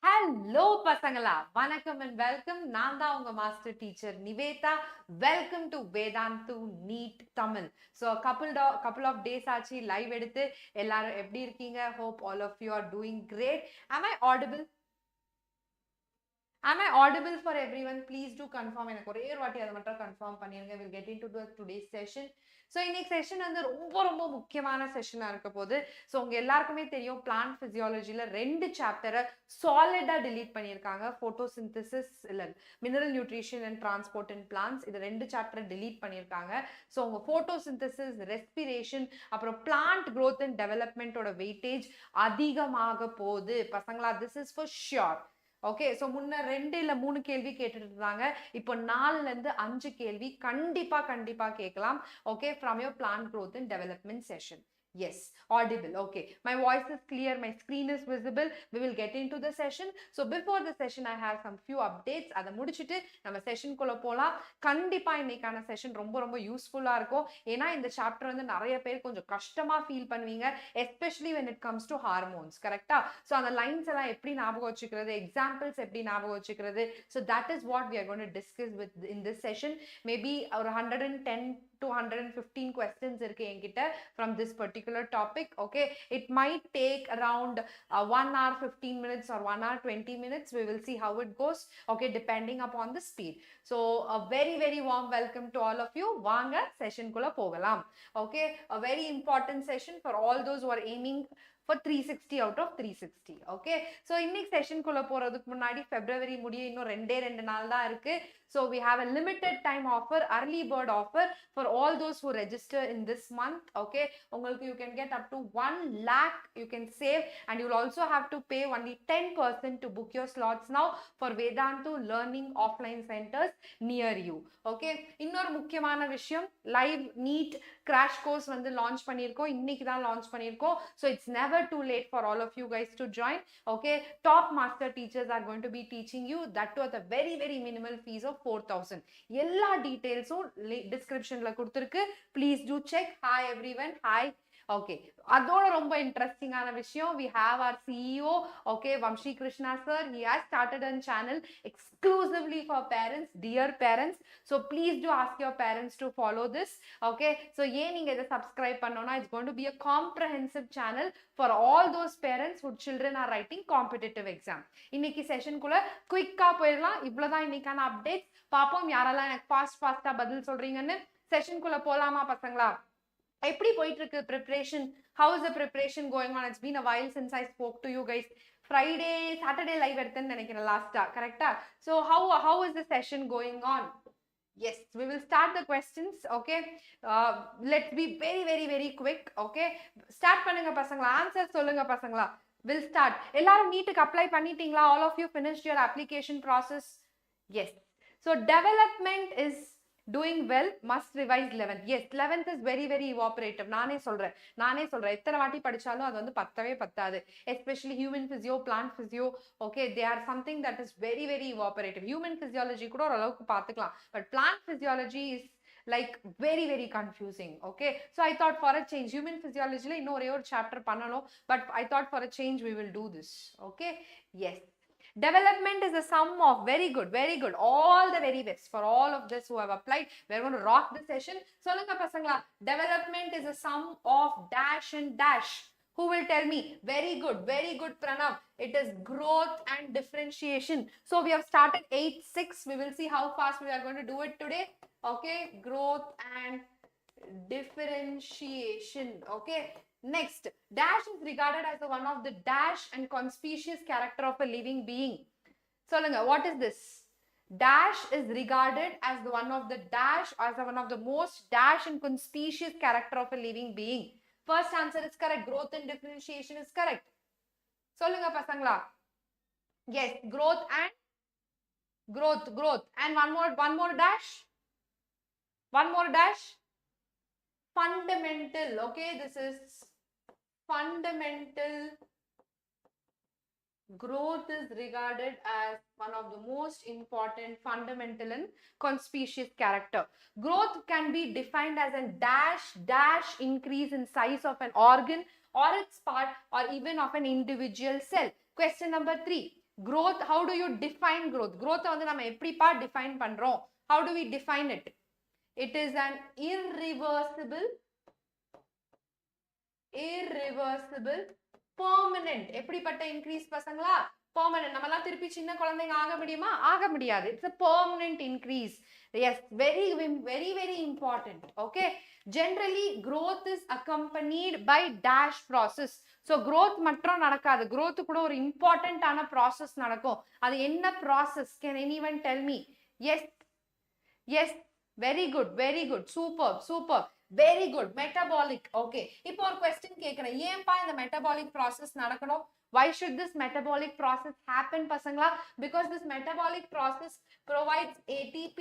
Hello பசங்களா வணக்கம் and welcome. நான் தான் உங்க master teacher Nivetha. Welcome to Vedantu NEET Tamil. So a couple of days ஆச்சு live எடுத்து எல்லாரும் எப்படி இருக்கீங்க? Hope all of you are doing great. Am I audible? Am I audible for everyone? Please do confirm. எனக்கு ஒரே ஒரு வாட்டி அதை மட்டும் confirm பண்ணிருங்க. We'll get into today's session. So இன்னைக்கு செஷன் வந்து ரொம்ப முக்கியமான செஷனாக இருக்க போது. ஸோ உங்க எல்லாருக்குமே தெரியும் பிளான்ட் ஃபிசியாலஜியில் 2 சாப்டரை சாலிடாக டிலீட் பண்ணியிருக்காங்க. ஃபோட்டோசிந்தசிஸ் இல்லை mineral nutrition and transport in plants, இது 2 சாப்டரை டிலீட் பண்ணியிருக்காங்க. ஸோ உங்க ஃபோட்டோசிந்தசிஸ், ரெஸ்பிரேஷன், அப்புறம் பிளான்ட் க்ரோத் அண்ட் டெவலப்மெண்ட்டோட வெயிட்டேஜ் அதிகமாக போகுது பசங்களா. This is for sure. Okay, so முன்ன 2 இல்ல 3 கேள்வி கேட்டுட்டு இருந்தாங்க. இப்போ 4ல இருந்து 5 கேள்வி கண்டிப்பா கேட்கலாம். Okay, from your plant growth and development session. Yes, audible. Okay, my voice is clear, my screen is visible. We will get into the session. So before the session I have some few updates. அதை முடிச்சிட்டு நம்ம session குள்ள போலாம். கண்டிப்பா இன்னைக்கான session ரொம்ப யூஸ்ஃபுல்லா இருக்கும். ஏன்னா இந்த சாப்டர் வந்து நிறைய பேர் கொஞ்சம் கஷ்டமா ஃபீல் பண்ணுவீங்க, especially when it comes to hormones. கரெக்ட்டா? So அந்த லைன்ஸ் எல்லாம் எப்படி ஞாபகம் வச்சுக்கிறது, எக்ஸாம்பிள்ஸ் எப்படி ஞாபகம் வச்சுக்கிறது, so that is what we are going to discuss with in this session. Maybe ஒரு 110 to 115 questions இருக்கு என்கிட்ட from this particular topic. Okay, it might take around 1 hour 15 minutes or 1 hour 20 minutes. We will see how it goes. Okay, depending upon the speed. So a very warm welcome to all of you. வாங்க session குள்ள போகலாம். Okay, a very important session for all those who are aiming for 360 out of 360. Okay, so இன்னைக்கு session குள்ள போறதுக்கு முன்னாடி February முடிய இன்னும் 2 நாள் தான் இருக்கு. So we have a limited time offer, early bird offer for all those who register in this month. Okay, உங்களுக்கு you can get up to 1 lakh you can save, and you will also have to pay only 10% to book your slots now for Vedantu learning offline centers near you. Okay, இன்னொரு முக்கியமான விஷயம், live NEET crash course வந்து launch பண்ணிருக்கோம். இன்னைக்கு தான் launch பண்ணிருக்கோம். So it's never too late for all of you guys to join. Okay, top master teachers are going to be teaching you, that too at a very minimal fees of 4,000. எல்லா டீடைல்ஸும் டிஸ்கிரிப்ஷன்ல கொடுத்திருக்கு. Please do check. Hi everyone. Hi. Okay, அதோட ரொம்ப இன்ட்ரெஸ்டிங்கான விஷயம், we have our CEO, okay, Vamshi Krishna sir. He has started a channel exclusively for parents, dear parents. So please do ask your parents to follow this. Okay, so ஏன் நீங்க இதை subscribe பண்ணோம்னா, it's going to be a comprehensive channel for all those parents whose children are writing competitive exam. இன்னைக்கு செஷனுக்குள்ள குயிக்கா போயிடலாம். இவ்வளவுதான் இன்னைக்கான updates. பாப்போம் யாரெல்லாம் எனக்கு ஃபாஸ்டா பதில் சொல்றீங்கன்னு. செஷனுக்குள்ள போலாமா பசங்களா? எப்படி போயிட்டு இருக்கு preparation? How is the preparation going on? It's been a while since I spoke to you guys. Friday, Saturday live எடுத்தேன்னு நினைக்கிறேன் லாஸ்டா, கரெக்டா? So how is the session going on? Yes, we will start the questions. Okay, let's be very quick. Okay, start பண்ணுங்க பசங்களா, answer சொல்லுங்க பசங்களா. We'll start. எல்லாரும் நீட்டுக்கு apply பண்ணிட்டீங்களா? All of you finished your application process? Yes. So development is doing well. Must revise 11th. Yes, 11th is very evaporative. நானே சொல்றேன் எத்தனை வாட்டி படிச்சாலும் அது வந்து பத்தவே பத்தாது. Especially human physio, plant physio. Okay, they are something that is very evaporative. Human physiology கூட ஓரளவுக்கு பார்த்துக்கலாம், but plant physiology is like very confusing. Okay, so I thought for a change, human physiology la இன்னொரு ஒரு chapter பண்ணனும், but I thought for a change we will do this. Okay, yes. Development is a sum of very good, all the very best for all of this who have applied. We're going to rock the session. சொல்லுங்க பசங்களா, development is a sum of dash and dash. Who will tell me? Very good Pranav. It is growth and differentiation. So we have started 8-6. We will see how fast we are going to do it today. Okay, growth and differentiation. Okay, next, dash is regarded as one of the dash and conspicuous character of a living being. Solunga, what is this? Dash is regarded as one of the dash, as one of the most dash and conspicuous character of a living being. First answer is correct. Growth and differentiation is correct. Solunga pasangla. Yes, growth and growth. And one more dash. One more dash. Fundamental. Okay, this is fundamental. Growth is regarded as one of the most important fundamental and conspicuous character. Growth can be defined as a dash increase in size of an organ or its part, or even of an individual cell. Question number 3. growth, how do you define growth? Growth வந்து நம்ம எப்படிப்பா define பண்றோம்? How do we define it? It is an irreversible, permanent. எப்படிப்பட்ட increase பசங்களா? Permanent. நம்மலாம் திருப்பி சின்ன குழந்தைங்க ஆக முடியுமா? ஆக முடியாது. It's a permanent increase. Yes, very important. Okay. Generally, growth is accompanied by dash process. So, growth மட்டும் நடக்காது. Growth கூட ஒரு important ஆன process நடக்கும். அது என்ன process? Can anyone tell me? Yes. Very good. Super. Very good. Metabolic. Okay. இப்போ ஒரு question கேட்கிறேன். ஏன்பா இந்த metabolic process நடக்கணும்? Why should this metabolic process happen, pasangla? Because this metabolic process provides ATP.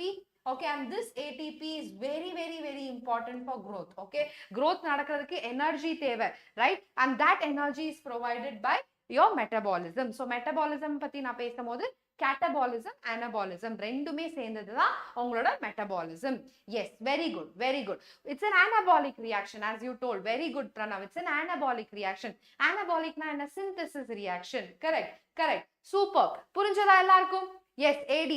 Okay, and this ATP is very important for growth. Okay, growth nadakradhukku energy theva, right? And that energy is provided by your metabolism. So metabolism பத்தி நான் பேசும்போது catabolism, anabolism ரெண்டுமே சேர்ந்தது தான் உங்களோட metabolism. Yes, very good. It's an anabolic reaction, as you told. Very good, Pranav. It's an anabolic reaction. Anabolic na என்ன? Synthesis reaction. Correct. Super. புரிஞ்சதா எல்லாருக்கும்? Yes, AD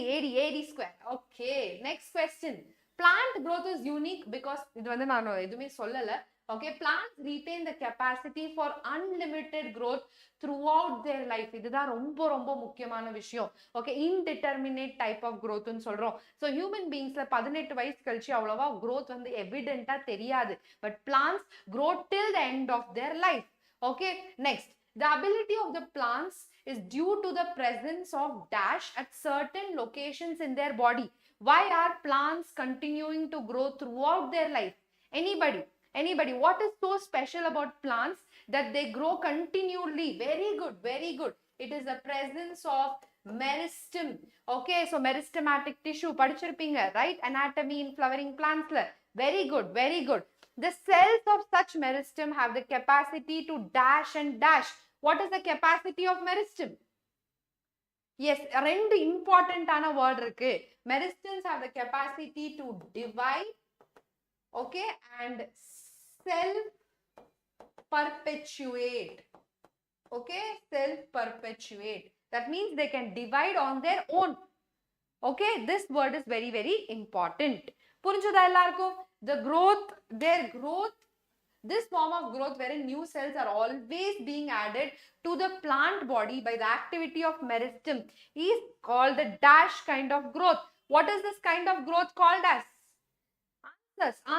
square. Okay, next question. Plant growth is unique because இது வந்து நான் எதுவுமே சொல்லல. Okay, plants retain the capacity for unlimited growth throughout their life. இதுதான் ரொம்ப முக்கியமான விஷயம். Okay, indeterminate type of growth ன்னு சொல்றோம். So human beings-ல 18 வயசு கழிச்சு அவ்வளவா growth வந்து evident-ஆ தெரியாது. But plants grow till the end of their life. Okay, next. The ability of the plants is due to the presence of dash at certain locations in their body. Why are plants continuing to grow throughout their life? Anybody, what is so special about plants that they grow continually? Very good. It is the presence of meristem. Okay, so meristematic tissue படிச்சிருப்பீங்க, right? Anatomy in flowering plants la. Very good. The cells of such meristem have the capacity to dash and dash. What is the capacity of meristem? Yes, ரெண்டு important ஆன word இருக்கு. Meristems have the capacity to divide, okay, and self-perpetuate. Okay, self-perpetuate. That means they can divide on their own. Okay, this word is very important. புரிஞ்சதா எல்லாருக்கும்? Their growth, this form of growth wherein new cells are always being added to the plant body by the activity of meristem is called the dash kind of growth. What is this kind of growth called as?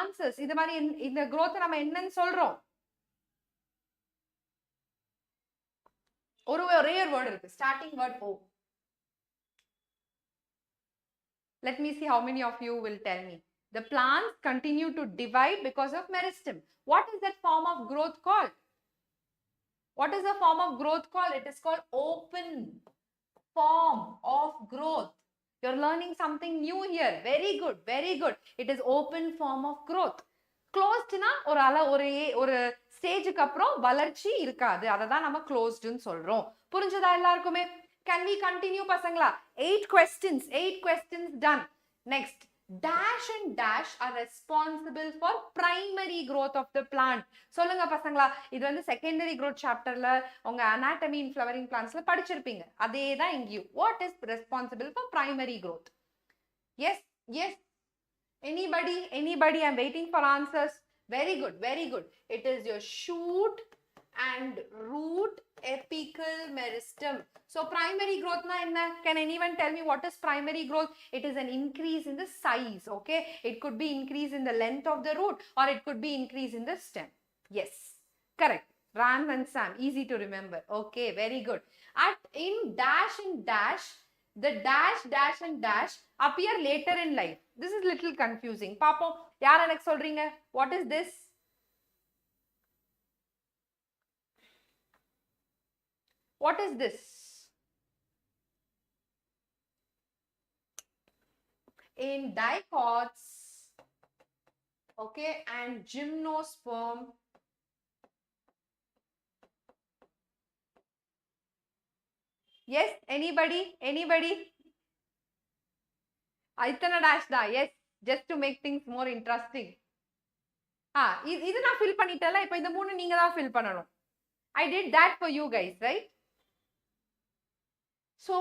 Answers. இது மாதிரி இந்த growth நம்ம என்னன்னு சொல்றோம்? ஒரே ஒரு word இருக்கு. Starting word O. Let me see how many of you will tell me. The plants continue to divide because of meristem. What is that form of growth called? What is the form of growth called? It is called open form of growth. You're learning something new here. Very good. It is open form of growth. Closed na ஒரு ஸ்டேஜுக்கு அப்புறம் வளர்ச்சி இருக்காது. அதை தான் நம்ம closedன்னு சொல்றோம். புரிஞ்சதா எல்லாருக்குமே? Can we continue பசங்களா? 8 questions done. Next. Dash and dash are responsible for primary growth of the plant. சொல்லுங்க பசங்களா, இது வந்து secondary growth chapterல உங்க anatomy in flowering plantsல படிச்சிருப்பீங்க. அதே தான் இங்கேயும். What is responsible for primary growth? Yes. Anybody? I'm waiting for answers. Very good. It is your shoot and root apical meristem. So primary growth na enna? Can anyone tell me what is primary growth? It is an increase in the size. Okay, it could be increase in the length of the root, or it could be increase in the stem. Yes, correct. Ram and Sam, easy to remember. Okay, very good. In dash and dash, the dash and dash appear later in life. This is little confusing. Papo, yaar enak solringa? What is this? What is this? In dicots, okay, and gymnosperm, yes, anybody? Aitana dash da, yes, just to make things more interesting. இது நான் fill பண்ணிட்டேன்ல, இப்போ இந்த மூணு நீங்க தான் fill பண்ணணும். I did that for you guys, right? So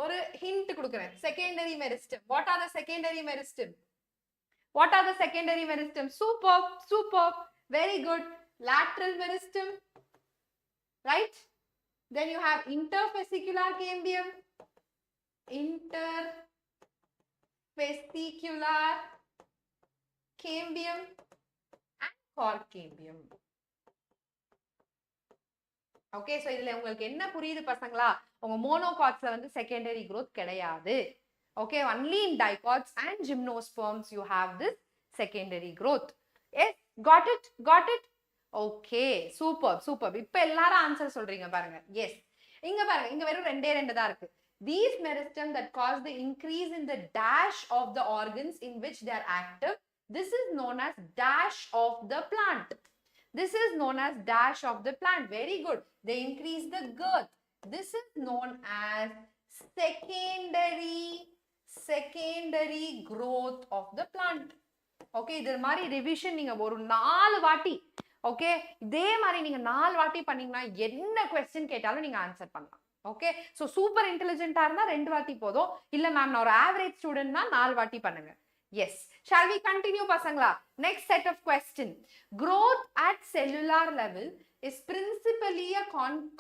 ஒரு hint கொடுக்கிறேன். Secondary meristem. What are the secondary meristem? What are the secondary meristem? Superb, superb, very good. Lateral meristem, right? Then you have interfascicular cambium, interfascicular cambium, and cork cambium. Okay, so இதுல உங்களுக்கு என்ன புரியுது பசங்களா? உங்க monocots வந்து secondary growth கிடையாது. Okay, only in dicots and gymnosperms you have this secondary growth. Yes, got it? Got it? Okay, superb, superb. இப்போ எல்லாரும் ஆன்சர் சொல்றீங்க பாருங்க. Yes. இங்க பாருங்க, இங்க வெறும் ரெண்டு தான் இருக்கு. These meristem that cause the increase in the dash of the organs in which they are active, this is known as dash of the plant. This is known as dash of the plant. Very good. They increase the girth. This is known as secondary growth of the plant. Okay, இதே மாதிரி revision நீங்க ஒரு 4 வாட்டி, okay, இதே மாதிரி நீங்க 4 வாட்டி பண்ணீங்கன்னா என்ன question கேட்டாலும் நீங்க ஆன்சர் பண்ணலாம். Okay, so super intelligent-ஆ இருந்தா 2 வாட்டி போதும். இல்ல மேம் நான் ஒரு average student-னா 4 வாட்டி பண்ணுங்க. Yes. Shall we continue, pasangla? Next set of question. Growth at cellular level is principally a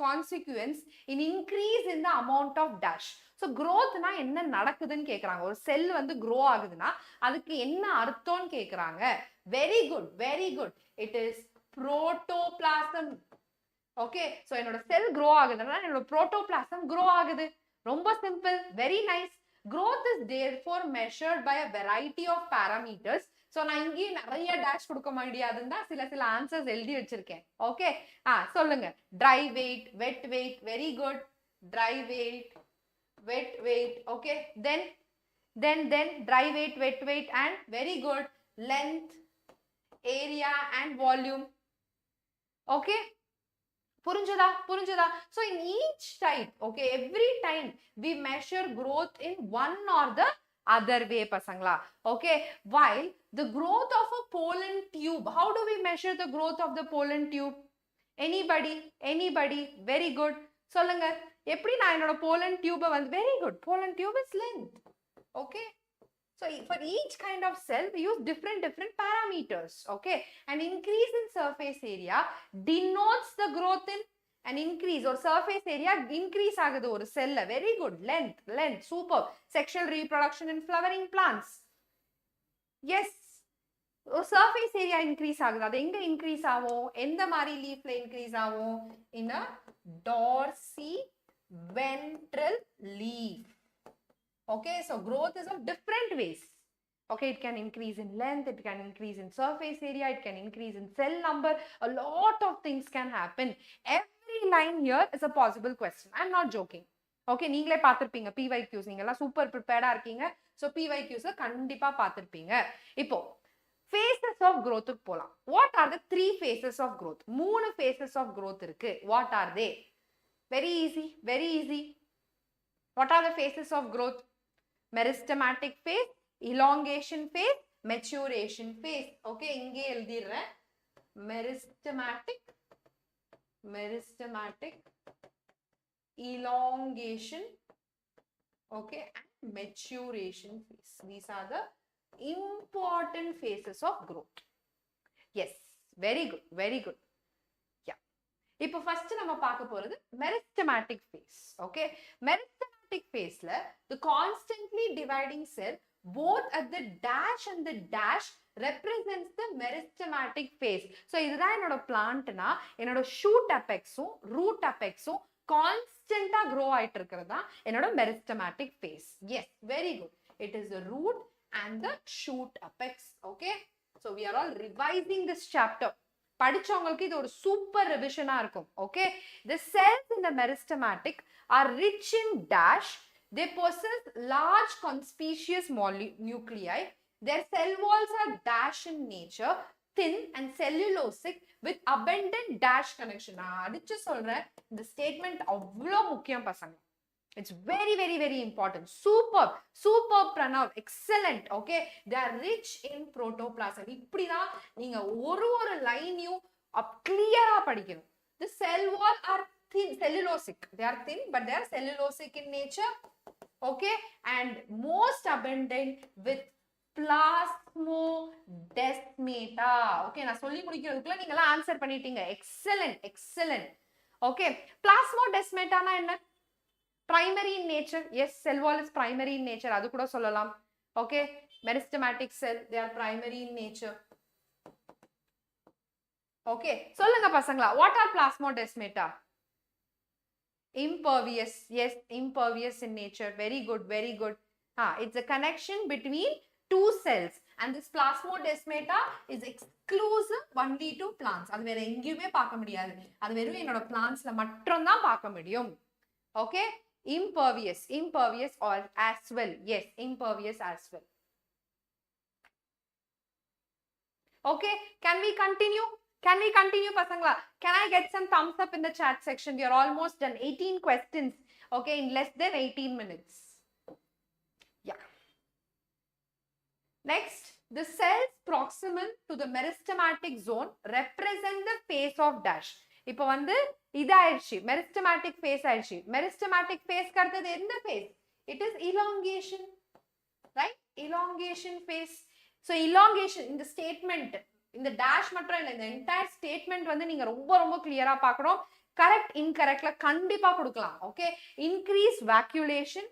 consequence in increase in the amount of dash. So growth na enna nadakudunu kekranga. Or cell vandu grow aguduna adukku enna arthonu kekranga. Very good, very good. It is protoplasm. Okay, so enoda cell grow aguduna enoda protoplasm grow agudhu. Romba simple, very nice. Growth is therefore measured by a variety of parameters. So நான் இங்கே நிறைய dash கொடுக்க முடியாதுன்னா சில answers எழுதி வச்சிருக்கேன். Okay, சொல்லுங்க. Dry weight, wet weight, very good. Dry weight, wet weight. Okay, then dry weight, wet weight, and very good. Length, area, and volume. Okay. Purunjada. So in each type, okay, every time we measure growth in one or the other way, pasangla. Okay, while the growth of a pollen tube, how do we measure the growth of the pollen tube? Anybody? Very good. Solunga. Eppadi na enoda pollen tube vandu, very good. Pollen tube is length. Okay. So for each kind of cell, we use different parameters. Okay, an increase in surface area denotes the growth in an increase, or surface area increase agudhu or cell. Very good. Length, super. Sexual reproduction in flowering plants. Yes, surface area increase agudhu. Adu enga increase avom? Endha mari leaf la increase avom? In a dorsiventral leaf. Okay, so growth is of different ways. Okay, it can increase in length, it can increase in surface area, it can increase in cell number. A lot of things can happen. Every line here is a possible question. I'm not joking. Okay, நீங்களே பார்த்திருப்பீங்க PYQs. நீங்கலாம் super ப்ரிப்பேர்டா இருக்கீங்க. So PYQs கண்டிப்பா பார்த்திருப்பீங்க. இப்போ phases of growth க்கு போலாம். What are the 3 phases of growth? 3 phases of growth இருக்கு. What are they? Very easy. What are the phases of growth? Meristematic phase, elongation phase, maturation phase. Okay, inge eldirren. Meristematic, elongation, okay, and maturation phase. These are the important phases of growth. Yes, very good. Yeah. இப்போ first நம்ம பார்க்க போறது meristematic phase. Okay, meristematic phase la the constantly dividing cell both at the dash and the dash represents the meristematic phase. So இதுதான் என்னோட plantனா என்னோட shoot apexum root apexum constantா grow ஆயிட்டு இருக்குறதா என்னோட meristematic phase. Yes, very good. It is the root and the shoot apex. Okay, so we are all revising this chapter. படிச்சவங்களுக்கு இது ஒரு super ரிவிஷனா இருக்கும். Okay, the cells in the meristematic are rich in dash. They possess large conspicuous nuclei. Their cell walls are dash in nature, thin and cellulosic with abundant dash connection. நான் அடிச்சு சொல்றேன், இந்த statement அவ்வளோ முக்கியம் பசங்க. It's very important. Superb Pranav, excellent. Okay, they are rich in protoplasm. நீங்க ஒரு லைனையும் clear-ஆ படிக்கணும். The cell wall are thin, cellulosic. They are thin, but they are cellulosic in nature. Okay, and most abundant with plasmodesmata. Okay, நான் சொல்லி முடிக்கிறதுக்குள்ள நீங்க எல்லாம் answer பண்ணிட்டீங்க. Excellent, excellent. Okay, plasmodesmata na என்ன? Primary in nature. Yes, cell wall is primary in nature. அது கூட சொல்லலாம். Okay, meristematic cell, they are primary in nature. Okay, சொல்லுங்க பசங்களா. What are plasmodesmata? Impervious. Yes, impervious in nature. Very good, very good. It's a connection between two cells, and this plasmodesmata is exclusive only to plants. அது வேற எங்கேயுமே பார்க்க முடியாது. அது வெறும் என்னோட பிளான்ட்ஸ்ல மட்டும் தான் பார்க்க முடியும். Okay, impervious, impervious or as well. Yes, impervious as well. Okay, can we continue? Can we continue, pasangla? Can I get some thumbs up in the chat section? We are almost done. 18 questions, okay, in less than 18 minutes. Yeah. Next, the cells proximal to the meristematic zone represent the phase of dash. இப்போ வந்து இதாயிடுச்சு, meristematic phase ஆயிடுச்சு. Meristematic phase கடுத்தது எந்த phase? It is elongation, right? Elongation phase. So elongation in the statement, இந்த dash மட்டும் இல்ல, இந்த entire statement வந்து நீங்க ரொம்ப clear-ஆ பார்க்கணும். Correct, incorrectல கண்டிப்பா கொடுக்கலாம். Okay, increased vacuolation,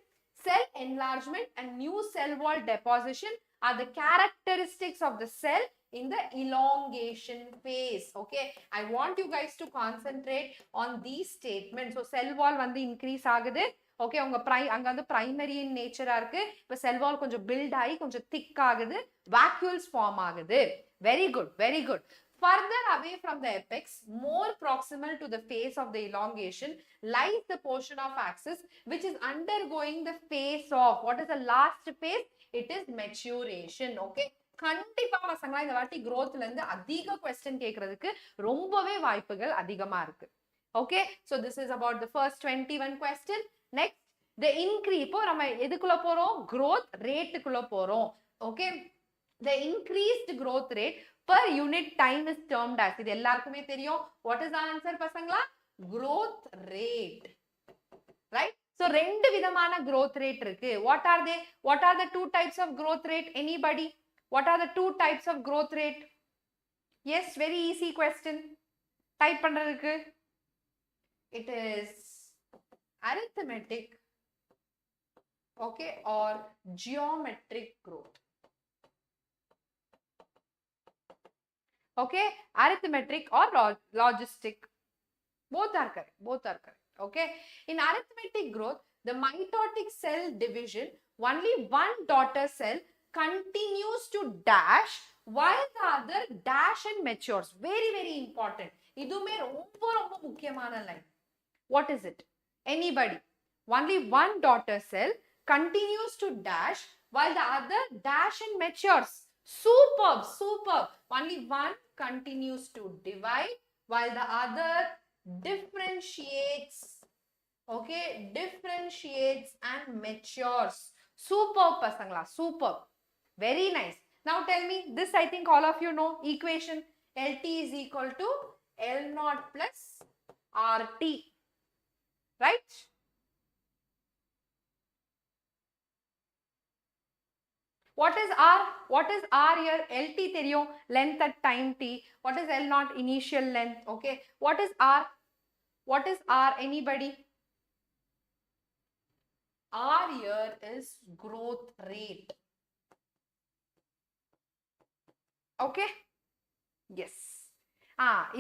cell enlargement and new cell wall deposition are the characteristics of the cell in the elongation phase. Okay, I want you guys to concentrate on these statements. So cell wall வந்து increase ஆகுது. Okay, உங்க அங்க வந்து primary in nature இருக்கு. இப்ப cell wall கொஞ்சம் build ஆகி கொஞ்சம் thick ஆகுது, vacuoles form ஆகுது. Very good, very good. Further away from the apex, more proximal to the face of the elongation, lies the portion of axis which is undergoing the phase of, what is the last phase? It is maturation. Okay, கண்டிப்பா பசங்களா இந்த வாட்டி growthல இருந்து அதிக question கேக்குறதுக்கு ரொம்பவே வாய்ப்புகள் அதிகமா இருக்கு. Okay, so this is about the first 21 question. Next, the increase. இப்போ நம்ம எதுக்குள்ள போறோம்? Growth rate குள்ள போறோம். Okay, the increased growth rate per unit time is termed as, இது எல்லாருக்குமே தெரியும். What is the answer பசங்களா? Growth rate, right? So ரெண்டு விதமான growth rate இருக்கு. What are they? What are the two types of growth rate? Anybody? What are the two types of growth rate? Yes, very easy question. Type பண்றதுக்கு. It is arithmetic, okay, or geometric growth. Okay, arithmetic or logistic. Both are correct. Both are correct. Okay, in arithmetic growth, the mitotic cell division, only one daughter cell continues to dash while the other dash and matures. Very important. இதுமே ரொம்ப முக்கியமான line. What is it? Anybody? Only one daughter cell continues to dash while the other dash and matures. Superb, superb. Only one continues to divide while the other differentiates. Okay, differentiates and matures. Superb pasangla, superb. Very nice. Now tell me, this I think all of you know, equation LT is equal to L0 plus RT, right? What is R? What is R here? LT தெரியும், length at time t. What is L0? Initial length. Okay, what is R? What is R? Anybody? R here is growth rate. Okay, yes.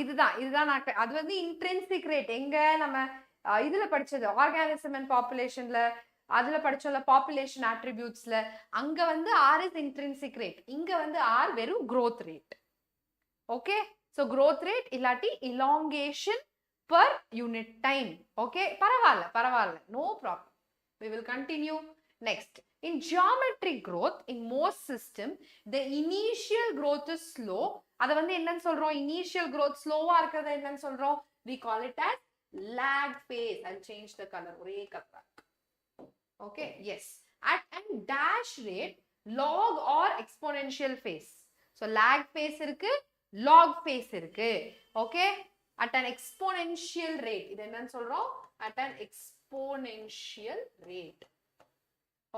இதுதான் நான் அது வந்து intrinsic rate. எங்க நம்ம இதுல படிச்சது organism and populationல, அதுல படிச்சோம்ல population attributesல, அங்க வந்து R is intrinsic rate, இங்க வந்து R வெறும் growth rate. Okay, so growth rate இல்லாட்டி elongation per unit time. Okay, பரவாயில்ல, no problem. We will continue. Next, in geometric growth, in most system, the initial growth is slow. அத வந்து என்னன்னு சொல்றோம்? Initial growth slow-ஆ இருக்கிறத என்னன்னு சொல்றோம்? We call it as lag phase. I'll change the color. ஒரே colour. Okay, yes. And dash rate, log or exponential phase. So lag phase இருக்கு, log phase இருக்கு. Okay, at an exponential rate. இது என்னன்னு சொல்றோம்? At an exponential rate.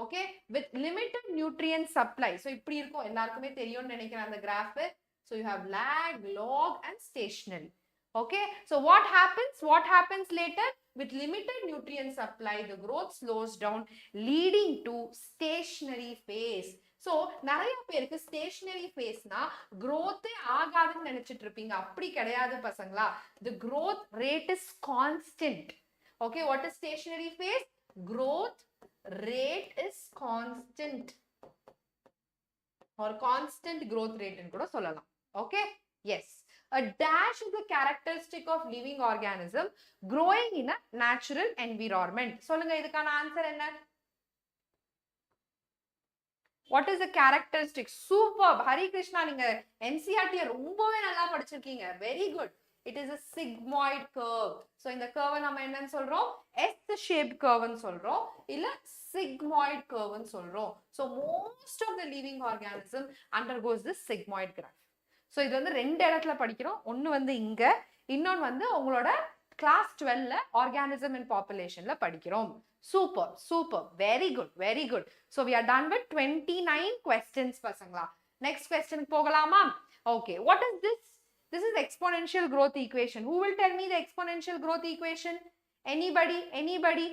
Okay, with limited nutrient supply. So இப்படி இருக்கும், எல்லாருக்குமே தெரியும்னு நினைக்கிறேன் அந்த graph. So you have lag, log and stationary. Okay, so what happens later? With limited nutrient supply, the growth slows down, leading to stationary phase. So நிறைய பேருக்கு stationary phase na growth ஆகாதுன்னு நினைச்சிட்டு இருப்பீங்க. அப்படி கிடையாது பசங்களா. The growth rate is constant. Okay, what is stationary phase? Growth rate is constant or constant growth rate ன்னு கூட சொல்லலாம். Okay, yes, a dash is a characteristic of living organism growing in a natural environment. சொல்லுங்க, இதுக்கான answer என்ன? What is the characteristic? Superb. Hari Krishna, நீங்க NCERT ரொம்பவே நல்லா படிச்சிருக்கீங்க. Very good. It is a sigmoid curve. So இந்த curve நம்ம என்னன்னு சொல்றோம்? S-shaped curve ன்னு சொல்றோம், இல்ல sigmoid curve ன்னு சொல்றோம். So most of the living organism undergoes this sigmoid graph. So இது வந்து ரெண்டு இடத்துல படிக்கிறோம். ஒன்னு வந்து இங்க, இன்னொன்னு வந்து உங்களோட class 12ல organism and populationல படிக்கிறோம். Super, super, very good, very good. So we are done with 29 questions பசங்களா. Next question போகலாமா? Okay, what is this? This is exponential growth equation. Who will tell me the exponential growth equation? Anybody? Anybody?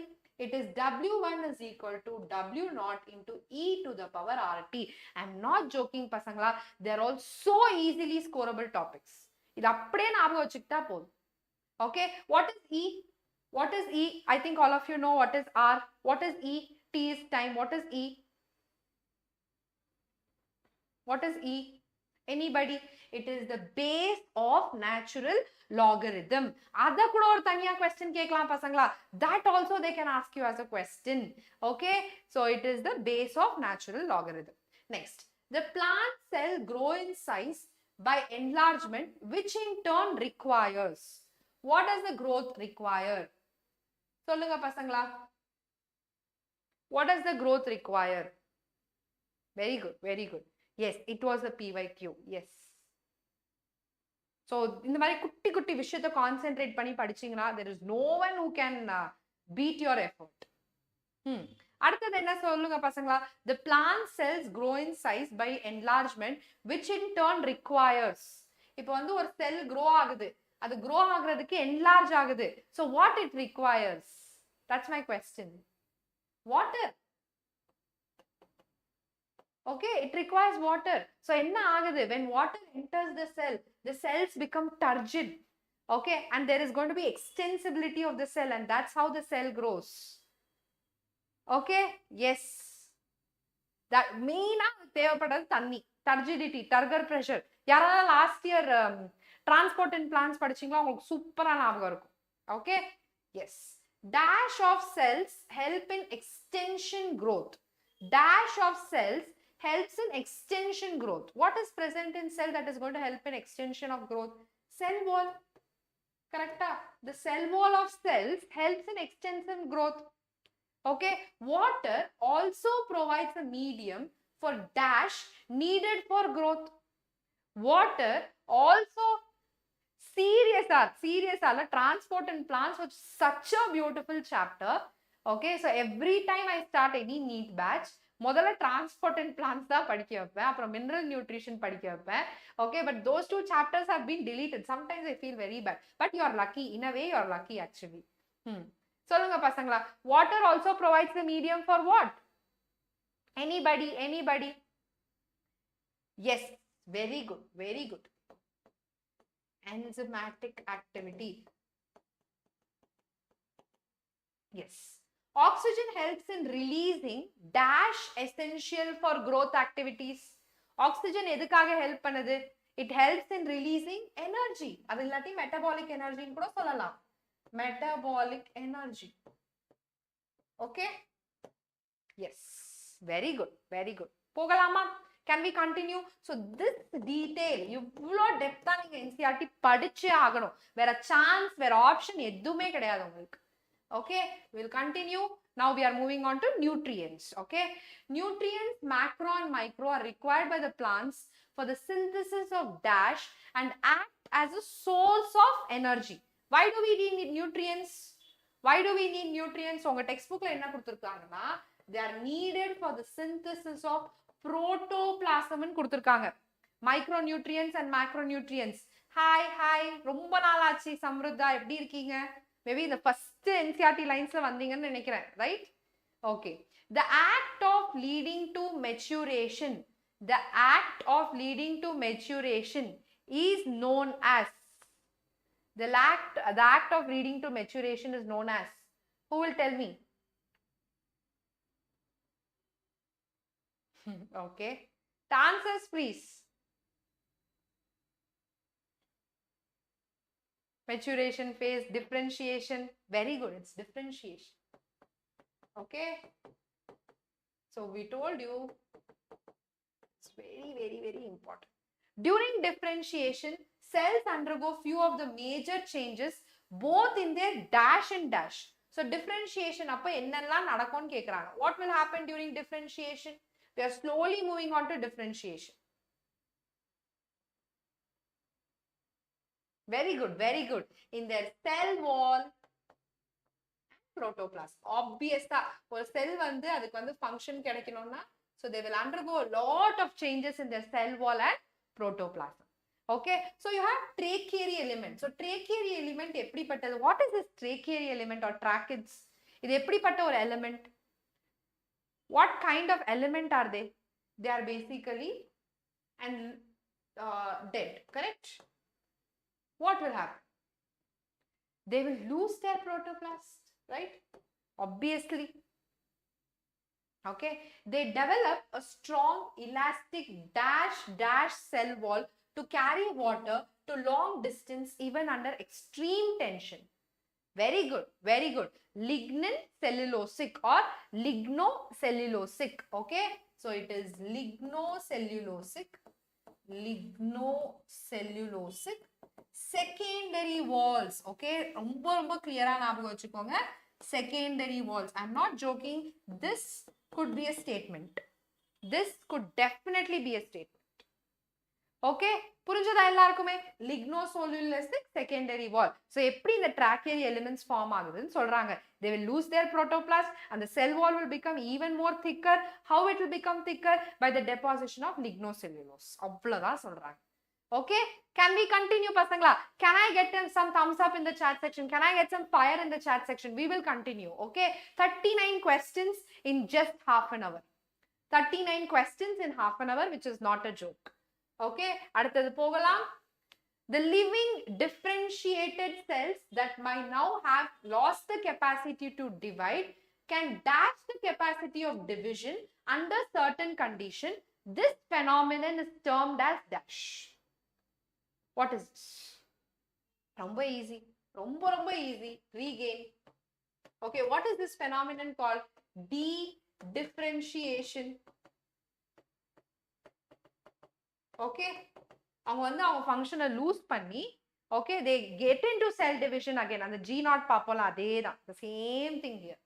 It is W1 is equal to W0 into e to the power RT. I am not joking பசங்களா. They are all so easily scoreable topics. இது அப்படியே ஞாபகம் வச்சுக்கிட்டா போதும். Okay, what is E? What is E? I think all of you know what is R. What is E? T is time. What is E? What is E? Anybody? It is the base of natural logarithm. Adha kuda or taniya question kekkalam pasangala. That also they can ask you as a question. Okay, so it is the base of natural logarithm. Next, the plant cell grow in size by enlargement, which in turn requires. What does the growth require? Solunga pasangala. What does the growth require? Very good, very good. Yes, it was a PYQ. Yes. So இந்த மாதிரி குட்டி குட்டி விஷயத்தை concentrate பண்ணி படிச்சீங்கன்னா there is no one who can beat your effort. அடுத்தது என்ன சொல்லுங்க பசங்களா? The plant cells grow in size by enlargement, which in turn requires. இப்போ வந்து ஒரு செல் grow ஆகுது, அது grow ஆகுறதுக்கு enlarge ஆகுது. So what it requires? That's my question. Water. Okay, it requires water. So enna agudhu? When water enters the cells become turgid. Okay, and there is going to be extensibility of the cell, and that's how the cell grows. Okay, yes, that main தேவைப்படுறது தண்ணி, turgidity, turgor pressure. யாராவது last year transport and plants படிச்சீங்களா? உங்களுக்கு சூப்பரா ஞாபகம் இருக்கும். Okay, yes, dash of cells help in extension growth. Dash of cells helps in extension growth. What is present in cell that is going to help in extension of growth? Cell wall. Correct? The cell wall of cells helps in extensive growth. Okay. Water also provides a medium for dash needed for growth. Water also serious transport and plants was such a beautiful chapter. Okay, so every time I start any NEET batch, முதல்ல transport and plants தான் படிக்க வைப்பேன், அப்புறம் mineral nutrition படிக்க வைப்பேன். Okay, but those two chapters have been deleted. Sometimes I feel very bad, but you are lucky. In a way, you are lucky actually. சொல்லுங்க பசங்களா. Water also provides the medium for what? Anybody? Anybody? Yes, very good, very good. Enzymatic activity. Yes. Oxygen helps in releasing dash essential for growth activities. Oxygen எதுக்காக help பண்ணுது? It helps in releasing energy. அது இல்லாட்டி metabolic energy ன்னு கூட சொல்லலாம். Metabolic energy. Okay? Yes. Very good. Very good. போகலாமா? Can we continue? So this detail, இவ்வளோ டெப்தா நீங்க NCERT படிச்சே ஆகணும். வேற சான்ஸ், வேற ஆப்ஷன் எதுவுமே கிடையாது உங்களுக்கு. Okay, we'll continue. Now we are moving on to nutrients. Okay, nutrients, macro and micro, are required by the plants for the synthesis of dash and act as a source of energy. Why do we need nutrients? Why do we need nutrients? உங்க textbookல என்ன கொடுத்திருக்காங்கன்னா they are needed for the synthesis of protoplasm ன்னு கொடுத்திருக்காங்க. Micronutrients and macronutrients. Hi, ரொம்ப நாள் ஆச்சு சம்ருத்தா, எப்படி இருக்கீங்க? Maybe இந்த first NCERT linesல வந்தீங்கன்னு நினைக்கிறேன், right? Okay. The act of leading to maturation. The act of leading to maturation is known as. The act of leading to maturation is known as. Who will tell me? Okay. The answers, please. Maturation phase, differentiation. Very good. It's differentiation. Okay. So we told you it's very important. During differentiation, cells undergo few of the major changes both in their dash and dash. So differentiation appo ennalla nadakonu kekranga. What will happen during differentiation? We are slowly moving on to differentiation. Very good. In their cell wall, protoplasm. Obvious ah, ஒரு cell வந்து அதுக்கு வந்து function கிடைக்கணும்னா, so they will undergo a lot of changes in their cell wall and protoplasm. Okay, so you have trachary element. So trachary element எப்படிப்பட்டது? What is this trachary element or tracheids? இது எப்படிப்பட்ட ஒரு element? What kind of element are they? They are basically and dead, correct? What will happen? They will lose their protoplasm, right? Obviously. Okay, they develop a strong elastic dash cell wall to carry water to long distance even under extreme tension. Very good. Lignin cellulosic or lignocellulosic. Okay, so it is lignocellulosic secondary walls. Okay, ரொம்ப clear ஆ ஞாபகம் வச்சுக்கோங்க. Secondary walls. I'm not joking. This could be a statement. This could definitely be a statement. Okay, புரிஞ்சதா எல்லாருக்குமே? Lignocellulosic secondary wall. So எப்படி இந்த trachary elements form ஆகுதுன்னு சொல்றாங்க. They will lose their protoplasm and the cell wall will become even more thicker. How it will become thicker? By the deposition of lignocellulose. அவ்வளவுதான் சொல்றாங்க. Okay, can we continue pasangla? Can I get some thumbs up in the chat section? Can I get some fire in the chat section? We will continue. Okay, 39 questions in just half an hour. 39 questions in half an hour, which is not a joke. Okay, அடுத்தது போகலாம். The living differentiated cells that might now have lost the capacity to divide can dash the capacity of division under certain condition. This phenomenon is termed as dash. What is this? ரொம்ப easy. ரொம்ப easy. Regain. Okay, what is this phenomenon called? De-differentiation. Okay, அவங்க வந்து அவங்க ஃபங்க்ஷனை loose பண்ணி, okay, they get into cell division again. அந்த G0 பாப்போல அதேதான், the same thing here.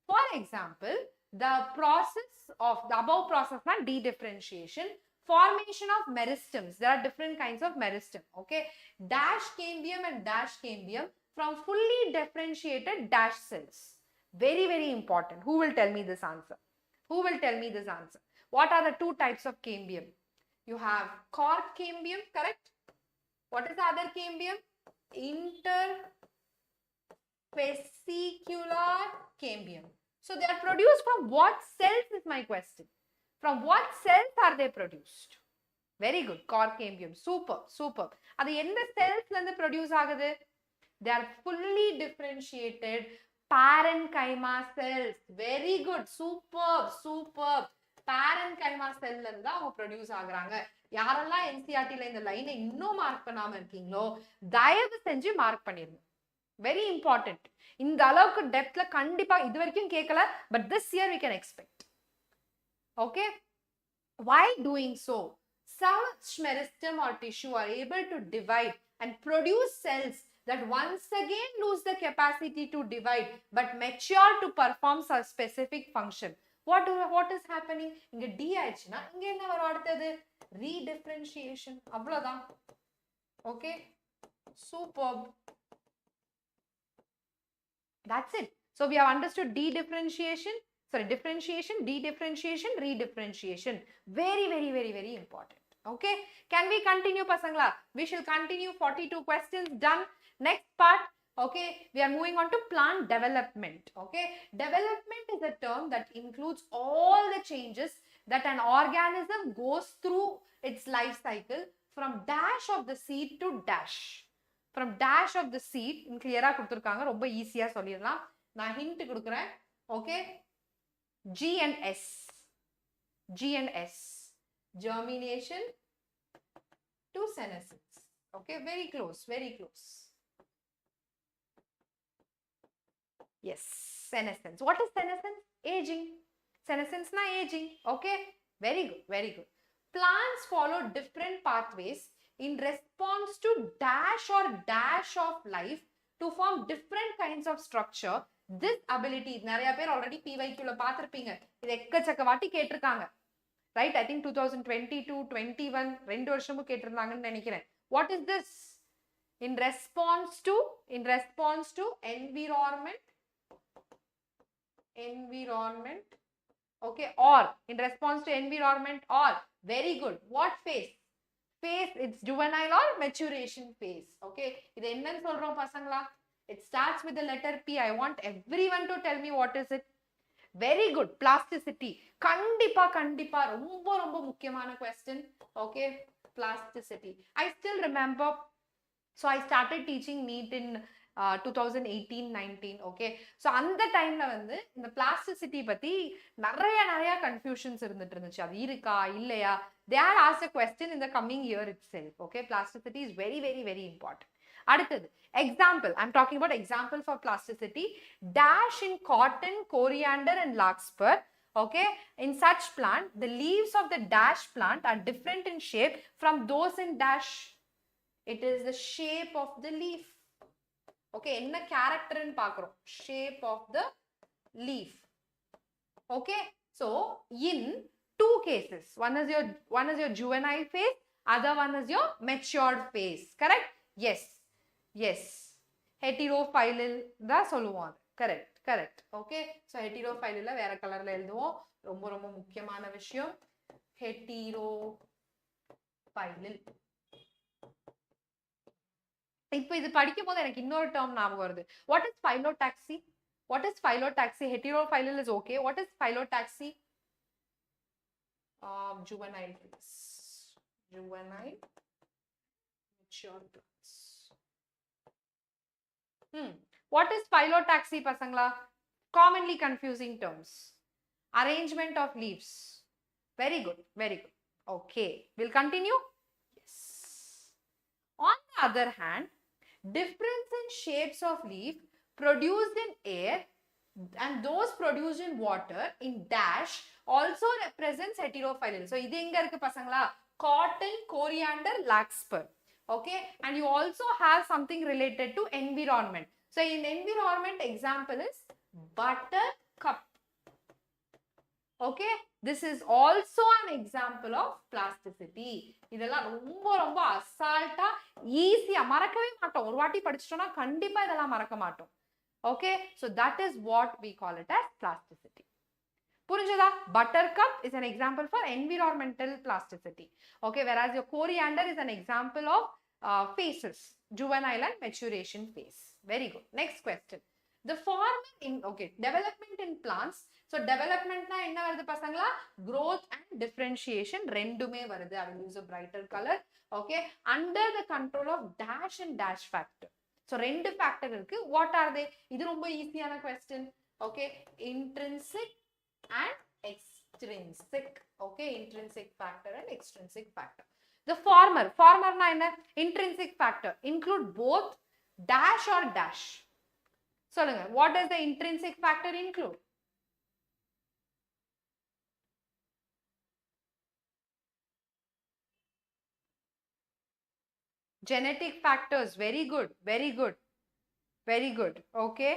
For example, the process of the above process na de-differentiation, formation of meristems. There are different kinds of meristem. Okay, dash cambium and dash cambium from fully differentiated dash cells. Very important. Who will tell me this answer? What are the two types of cambium? You have cork cambium, correct? What is the other cambium? Intervesicular cambium. So they are produced from what cells is my question. From what cells are they produced? Very good. Cork cambium. Super. அது எந்த செல்ஸ்ல இருந்து produce ஆகுது? They are fully differentiated parenchyma cells. Very good. Superb. parenchyma cell இருந்து அவங்க produce ஆகுறாங்க. யாரெல்லாம் NCERTல இந்த லைனை இன்னும் மார்க் பண்ணாம இருக்கீங்களோ தயவு செஞ்சு மார்க் பண்ணிருங்க. Very important. இந்த அளவுக்கு டெப்த்ல கண்டிப்பா இது வரைக்கும் கேட்கல, but this year we can expect. Okay, why doing so? Such meristem or tissue are able to divide and produce cells that once again lose the capacity to divide but mature to perform a specific function. What is happening? இங்க D ஆயிடுச்சுனா இங்க என்ன வரும் அடுத்தது? Redifferentiation. அவ்வளவுதான். Okay, Superb. That's it. So we have understood differentiation, dedifferentiation, redifferentiation. Very, very, very, very important. Okay. Can we continue, Pasangla? We shall continue. 42 questions done. Next part. Okay. We are moving on to plant development. Okay. Development is a term that includes all the changes that an organism goes through its life cycle from dash of the seed to dash. From dash of the seed, in clear-ஆ கொடுத்திருக்காங்க, ரொம்ப ஈஸியா சொல்லிடலாம். நான் hint கொடுக்கிறேன். Okay. G and S. G and S. Germination to senescence. Okay. Very close. Very close. Yes. Senescence. What is senescence? Aging. Senescence na aging. Okay. Very good. Very good. Plants follow different pathways in response to dash or dash of life to form different kinds of structure. This ability, நிறைய பேர் already PYQ ல பார்த்திருப்பீங்க. இது எக்கச்சக்க வாட்டி கேட்டிருக்காங்க. Right? I think 2022, 21 ரெண்டு வருஷமும் கேட்டிருந்தாங்கன்னு நினைக்கிறேன். What is this? In response to environment. Okay, or in response to environment or. Very good. What phase? Phase, it's juvenile or maturation phase. Okay, இது என்னன்னு சொல்றோம் பசங்களா? It starts with the letter P. I want everyone to tell me what is it. Very good. Plasticity. கண்டிப்பா ரொம்ப ரொம்ப முக்கியமான question. Okay, plasticity. I still remember, so I started teaching NEET in 2018-19. Okay, so அந்த டைம்ல வந்து இந்த plasticity பத்தி நிறைய confusions இருந்துச்சு. அது இருக்கா இல்லையா? They are asked a question in the coming year itself. Okay, plasticity is very, very, very important. அடுத்தது example. I'm talking about example for plasticity. Dash in cotton, coriander and larkspur. Okay, in such plant, the leaves of the dash plant are different in shape from those in dash. It is the shape of the leaf. Okay, என்ன character ன்னு பார்க்கிறோம். Shape of the leaf. Okay, so in two cases, one is your juvenile phase, other one is your matured phase. Correct? Yes. Heterophyllil தான் சொல்லுவோம். Correct. Okay, so heterophyllil வேற கலர்ல எழுதுவோம். ரொம்ப ரொம்ப முக்கியமான விஷயம். Heterophyllil. இப்போ இது படிக்கும்போது எனக்கு இன்னொரு டேர்ம் ஞாபகம் வருது. What is phyllotaxy? Heterophyllil is okay. What is phyllotaxy? Juvenile phase. Juvenile mature plants. What is phyllotaxy, pasangla? Commonly confusing terms. Arrangement of leaves. Very good. Okay, we'll continue. Yes. On the other hand, difference in shapes of leaf produced in air and those produced in water in dash also represents heterophyllil. So இது எங்க இருக்கு பசங்களா? Cotton, coriander, larkspur. Okay, and you also have something related to environment. So in environment, example is buttercup. Okay, this is also an example of plasticity. இதெல்லாம் ரொம்ப அசால்ட்டா ஈஸியா மறக்கவே மாட்டோம். ஒரு வாட்டி படிச்சிட்டோம்னா கண்டிப்பா இதெல்லாம் மறக்க மாட்டோம். Okay, so that is what we call it as plasticity. புரிஞ்சதா? Buttercup is an example for environmental plasticity. Okay, whereas your coriander is an example of phases, juvenile and maturation phase. Very good. Next question. The former in development in plants. So development na enna varudhu pasangala? Growth and differentiation rendume varudhu. I will use a brighter color. Okay, under the control of dash and dash factor. So rendu factor irukku. What are they? Idu romba easy ana question. Okay, intrinsic and extrinsic. Okay, intrinsic factor and extrinsic factor. The former na enna? Intrinsic factor include both dash or dash. சொல்லுங்க, what does the intrinsic factor include? Genetic factors. Very good. Okay,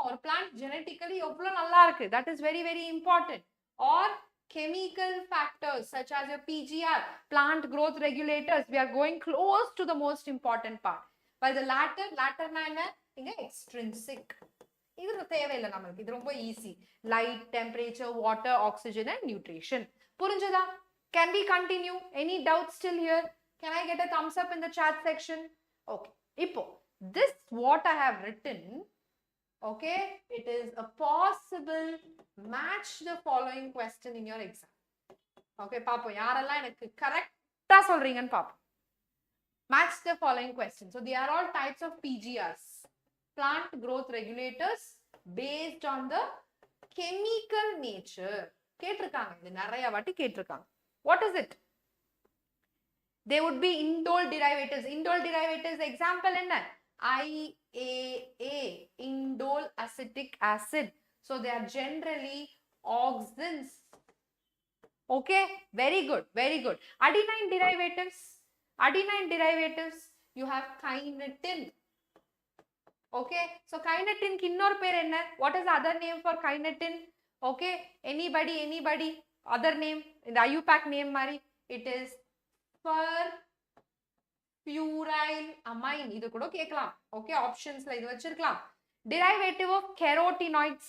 or plant genetically எவ்வளவு நல்லா இருக்கு, that is very important. Or chemical factors such as your PGR, plant growth regulators. We are going close to the most important part. By the latter na enna? Inga extrinsic. இது தேவையில்லை நமக்கு, இது ரொம்ப easy. Light, temperature, water, oxygen and nutrition. புரிஞ்சதா? Can we continue? Any doubts still here? Can I get a thumbs up in the chat section? Okay. இப்போ this what I have written, okay, it is a possible match the following question in your exam. Okay, பாப்போம் யாரெல்லாம் எனக்கு கரெக்ட்டா சொல்றீங்கன்னு பாப்போம். Match the following question. So they are all types of PGRs, plant growth regulators, based on the chemical nature. கேட்டிருக்காங்க, இது நிறைய வாட்டி கேட்டிருக்காங்க. What is it? They would be indole derivatives. Indole derivatives example enna? IAA, indole acetic acid. So they are generally oxins. Okay, very good, very good. Adenine derivatives. Adenine derivatives, you have kinetin. Okay, so kinetin ki innor per enna? What is the other name for kinetin? Okay, anybody, other name, in the IUPAC name mari, it is furfurylamine. Idu kuda kekkalam. Okay, options la idu vechirkalam. Derivative of carotenoids,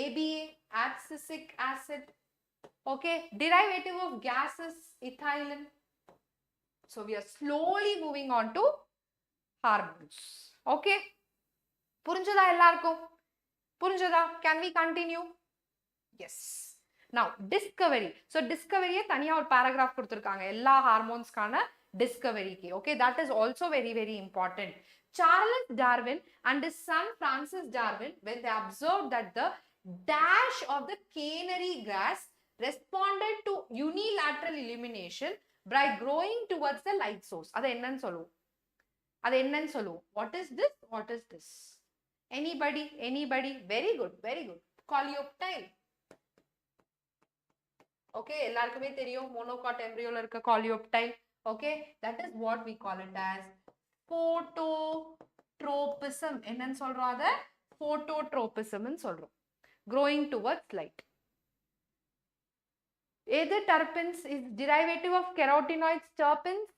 ABA, abscisic acid. Okay, derivative of gases, ethylene. So we are slowly moving on to hormones. Okay, புரிஞ்சதா எல்லாருக்கும்? புரிஞ்சதா? Can we continue? Yes. Now discovery. So discovery தனியா ஒரு paragraph கொடுத்திருக்காங்க எல்லா ஹார்மோன்ஸ்கான discovery-க்கு. Okay, that is also very very important. Charles Darwin and his son Francis Darwin, when they observed that the dash of the canary grass responded to unilateral illumination by growing towards the light source. அது என்னன்னு சொல்லுவோம்? அது என்னன்னு சொல்லுவோம்? What is this? What is this? Anybody? Very good, very good. Coleoptile. Okay, எல்லாருக்குமே தெரியும் monocot embryoல இருக்க coleoptile. Okay, that is what we call it as phototropism. என்னன்னு சொல்றோம்? அத phototropism ன்னு சொல்றோம். Growing towards light. Either terpenes is derivative of carotenoids, terpenes.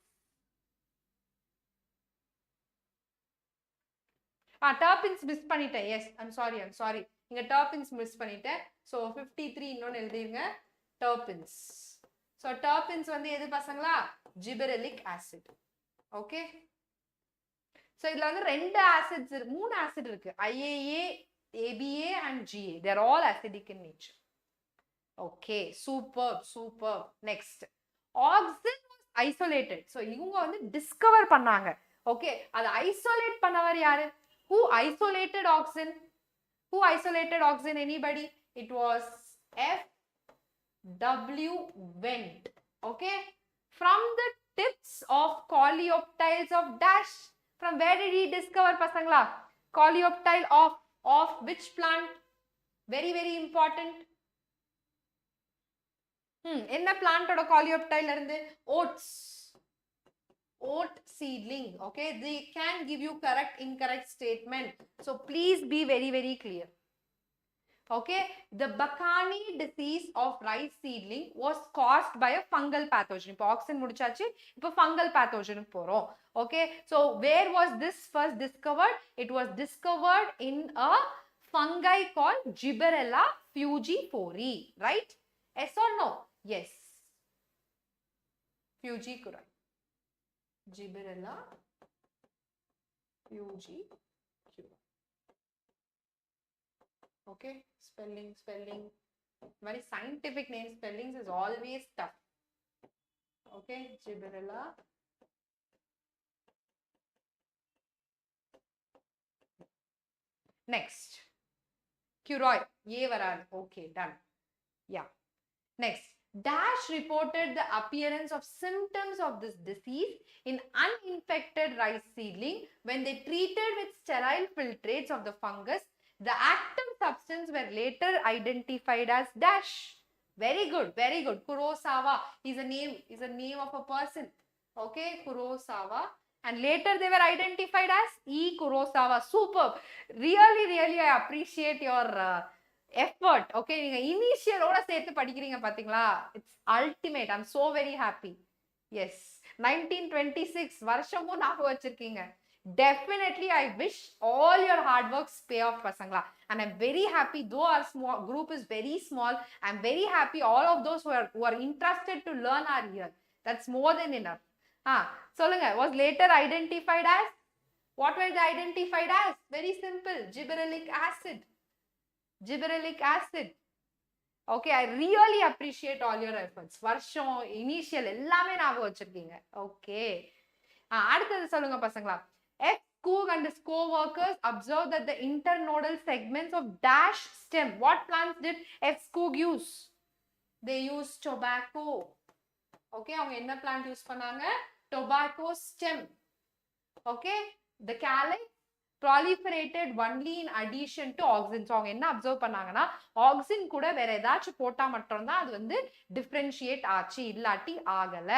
Terpenes miss பண்ணிட்டேன். Yes, I'm sorry. இங்க terpenes miss பண்ணிட்டேன். So 53 இன்னொன்னு எழுதிருங்க. Terpenes. So terpenes வந்து எது பசங்களா? Gibberellic acid. Okay. So இதுல வந்து ரெண்டு acids, மூணு acid இருக்கு. IAA, ABA and GA. They are all acidic in nature. Okay, superb. Next, oxen was isolated. So இவங்க வந்து discover பண்ணாங்க. Okay, அது isolate பண்ணவர் யாரு? Who isolated oxen? Anybody? It was F.W. Wendt. Okay, from the tips of coleoptiles of dash. From where did he discover pasangla? Coleoptile of which plant? Very very important. என்ன பிளான்ட்டோட coleoptile இருந்து? Oat seedling. Okay, they can give you correct incorrect statement, so please be very very clear. Okay, the Bakani disease of rice seedling was caused by a fungal pathogen. இப்போ oxen முடிச்சாச்சு, இப்போ fungal pathogen போறோம். Okay, so where was this first discovered? It was discovered in a fungi called Gibberella fugifori, right? Yes or no? Yes. Fugicuri. Gibberella fugicuri. Okay, spelling. Very scientific name spellings is always tough. Okay, Gibberella. Next, curoi. Ye varad. Okay, done. Yeah. Next, Dash reported the appearance of symptoms of this disease in uninfected rice seedling when they treated with sterile filtrates of the fungus. The active substance were later identified as Dash. Very good. Kurosawa is a name of a person. Okay, Kurosawa. And later they were identified as E. Kurosawa. Superb. Really, I appreciate your effort. Okay, நீங்க initial ஓட சேர்த்து படிக்கிறீங்க பாத்தீங்களா? It's ultimate. I'm so very happy. Yes, 1926 வருஷமும் ஞாபகம் வச்சிருக்கீங்க. Definitely, I wish all your hard works pay off, pasangla. And I'm very happy, though our small group is very small, I'm very happy all of those who are interested to learn are here. That's more than enough. Solunga, was later identified as? What were they identified as? Very simple, gibberellic acid. Gibberellic acid. Okay, I really appreciate all your efforts. Varsham, initial, ellame ஞாபகம் வச்சிருக்கீங்க. Okay. அடுத்தது சொல்லுங்க பசங்களா. 𝒔 and his co-workers observed that the internodal segments of dash stem. What plants did 𝒔 use? They used tobacco. Okay, அவங்க என்ன plant use பண்ணாங்க? Tobacco stem. Okay, the calyx proliferated only in addition to auxin. So அவங்க என்ன observe பண்ணாங்கன்னா auxin கூட வேற ஏதாச்சும் போட்டா மட்டும் தான் அது வந்து டிஃபரன்ஷியேட் ஆச்சு, இல்லாட்டி ஆகல.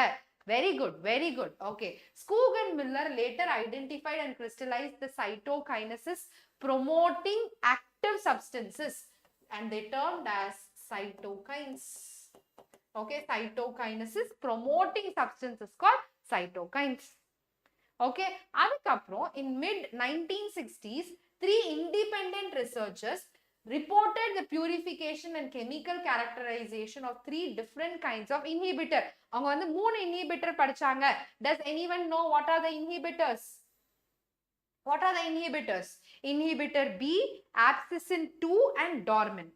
Very good, very good. Okay, Skoog and Miller later identified and crystallized the cytokinesis promoting active substances, and they termed as cytokines. Okay, cytokinesis promoting substances called cytokines. Okay, adukaprom in mid 1960s 3 independent researchers reported the purification and chemical characterization of 3 different kinds of inhibitor. அவங்க வந்து 3 inhibitor படிச்சாங்க. Does anyone know what are the inhibitors? What are the inhibitors? Inhibitor B, abscissin 2 and dormin.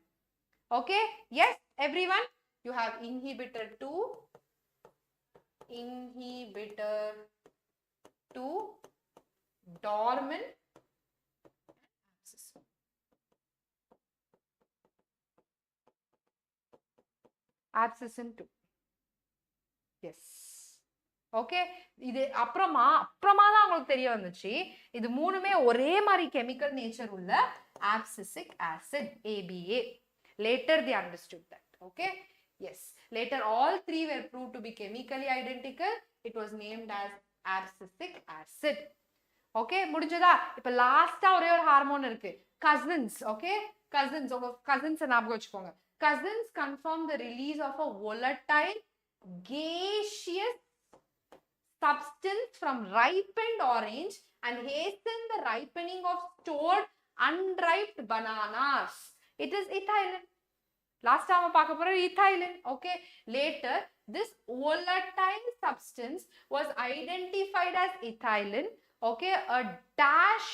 Okay, yes everyone, you have inhibitor 2, inhibitor 2, dormin, abscissin. Abscissin 2. Yes. Okay, இது அப்புறமா தான் உங்களுக்கு தெரிய வந்துச்சு இது மூணுமே ஒரே மாதிரி கெமிக்கல் நேச்சர் உள்ள abscisic acid, ABA. Later they understood that. Okay, yes, later all 3 were proved to be chemically identical. It was named as abscisic acid. Okay, முடிஞ்சதா? இப்ப லாஸ்டா ஒரே ஒரு ஹார்மோன் இருக்கு, cousins. Okay, cousins, உங்க cousins ஞாபகம் வச்சுக்கோங்க. Cousins confirm the release of a volatile gaseous substance from ripened orange and hasten the ripening of stored unripe bananas. It is ethylene. Last time we talked about ethylene. Okay, later this volatile substance was identified as ethylene. Okay, a dash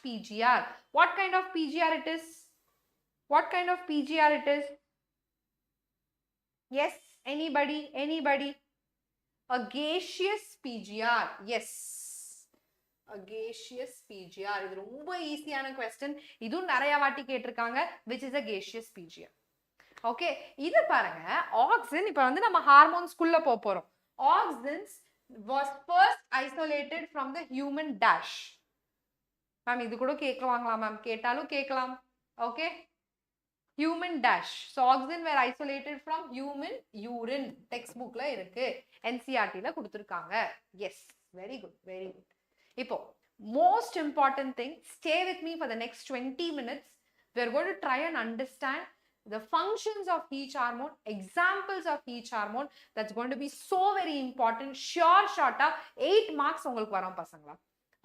PGR. What kind of PGR it is? What kind of PGR it is? Yes, anybody? A gaseous PGR. Yes, a gaseous PGR. இது ரொம்ப ஈஸியான question. இதுவும் நிறைய வாட்டி கேட்டிருக்காங்க. Which is a gaseous PGR? Okay, இது பாருங்க, auxin. இப்போ வந்து நம்ம ஹார்மோன்ஸ் குள்ள போறோம். Auxins was first isolated from the human dash. Ma'am இது கூட கேட்கலாங்களா மேம்? கேட்டாலும் கேட்கலாம். Okay, human dash. So auxin were isolated from human urine. Textbook la irukku, NCERT la kuduthirukanga. Yes, very good, very good. Ipo most important thing, stay with me for the next 20 minutes. We are going to try and understand the functions of each hormone, examples of each hormone. That's going to be so very important. Sure short up 8 marks ungalku varum pasangala.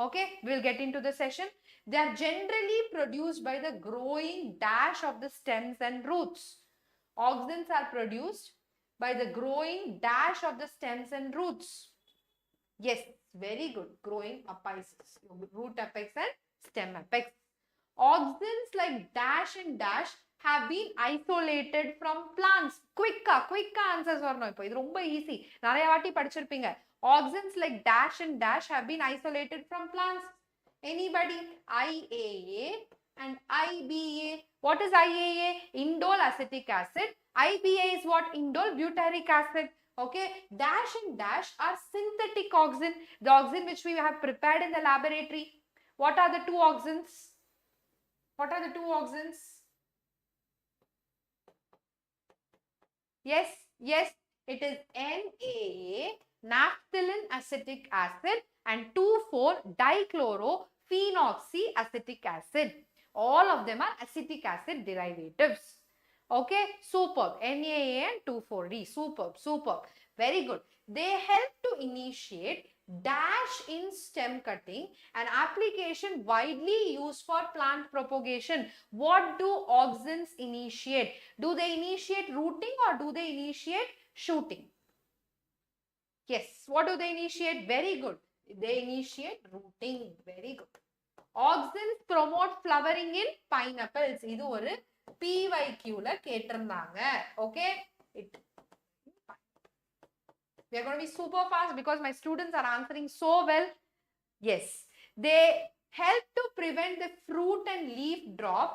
Okay, we'll get into the session. They are generally produced by the growing dash of the stems and roots. Auxins are produced by the growing dash of the stems and roots. Yes, very good. Growing apices, root apex and stem apex. Auxins like dash and dash have been isolated from plants. Quick answers வரணும். இப்போ இது ரொம்ப easy, நிறைய வாட்டி படிச்சிருப்பீங்க. Auxins like dash and dash have been isolated from plants. Anybody? IAA and IBA. What is IAA? Indole acetic acid. IBA is what? Indole butyric acid. Okay, dash and dash are synthetic auxin, the auxin which we have prepared in the laboratory. What are the 2 auxins? What are the 2 auxins? Yes, it is NAA, naphthalene acetic acid, and 2,4-dichlorophenoxyacetic acid. All of them are acetic acid derivatives. Okay, superb. NaAN 2,4-D. Superb, superb. Very good. They help to initiate dash in stem cutting, an application widely used for plant propagation. What do auxins initiate? Do they initiate rooting or do they initiate shooting? Yes. What do they initiate? Very good. They initiate rooting. Very good. Auxins promote flowering in pineapples. இது ஒரு PYQ-ல கேட்டிருந்தாங்க. Okay? We are going to be super fast because my students are answering so well. Yes. They help to prevent the fruit and leaf drop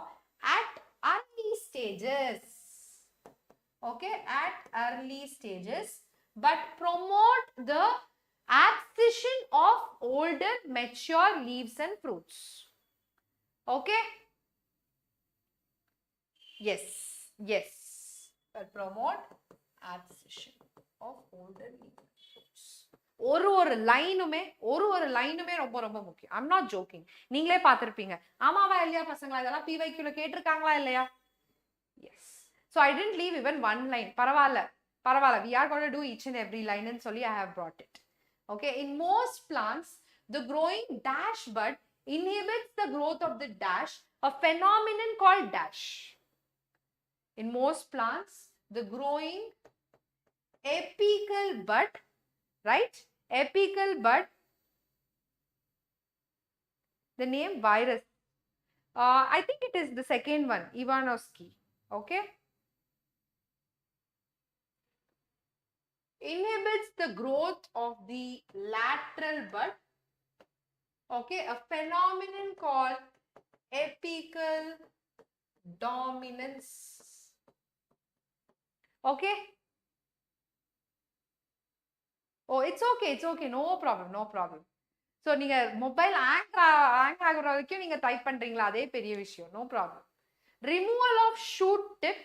at early stages. Okay? At early stages. But promote the abscission of older mature leaves and fruits. Okay? Yes. Yes. But promote abscission of older leaves and fruits. ஒரு லைனுமே ரொம்ப முக்கியம். I'm not joking. நீங்களே பார்த்திருப்பீங்க. ஆமாவா இல்லையா பசங்களா? இதெல்லாம் PYQ-ல கேட்டிருக்காங்களா இல்லையா? Yes. So I didn't leave even one line. பரவாயில்ல. We are going to do each and every line and solely I have brought it. Okay. In most plants, the growing dash bud inhibits the growth of the dash, a phenomenon called dash. In most plants, the growing apical bud, right? Apical bud, the name virus. I think it is the second one, Ivanovsky. Okay. Inhibits the growth of the lateral bud. Okay. A phenomenon called apical dominance. Okay. Oh, it's okay. No problem. So, நீங்க mobile hang ஆகுற வரைக்கும் நீங்க type பண்றீங்களா? அதே பெரிய விஷயம். No problem. Removal of shoot tip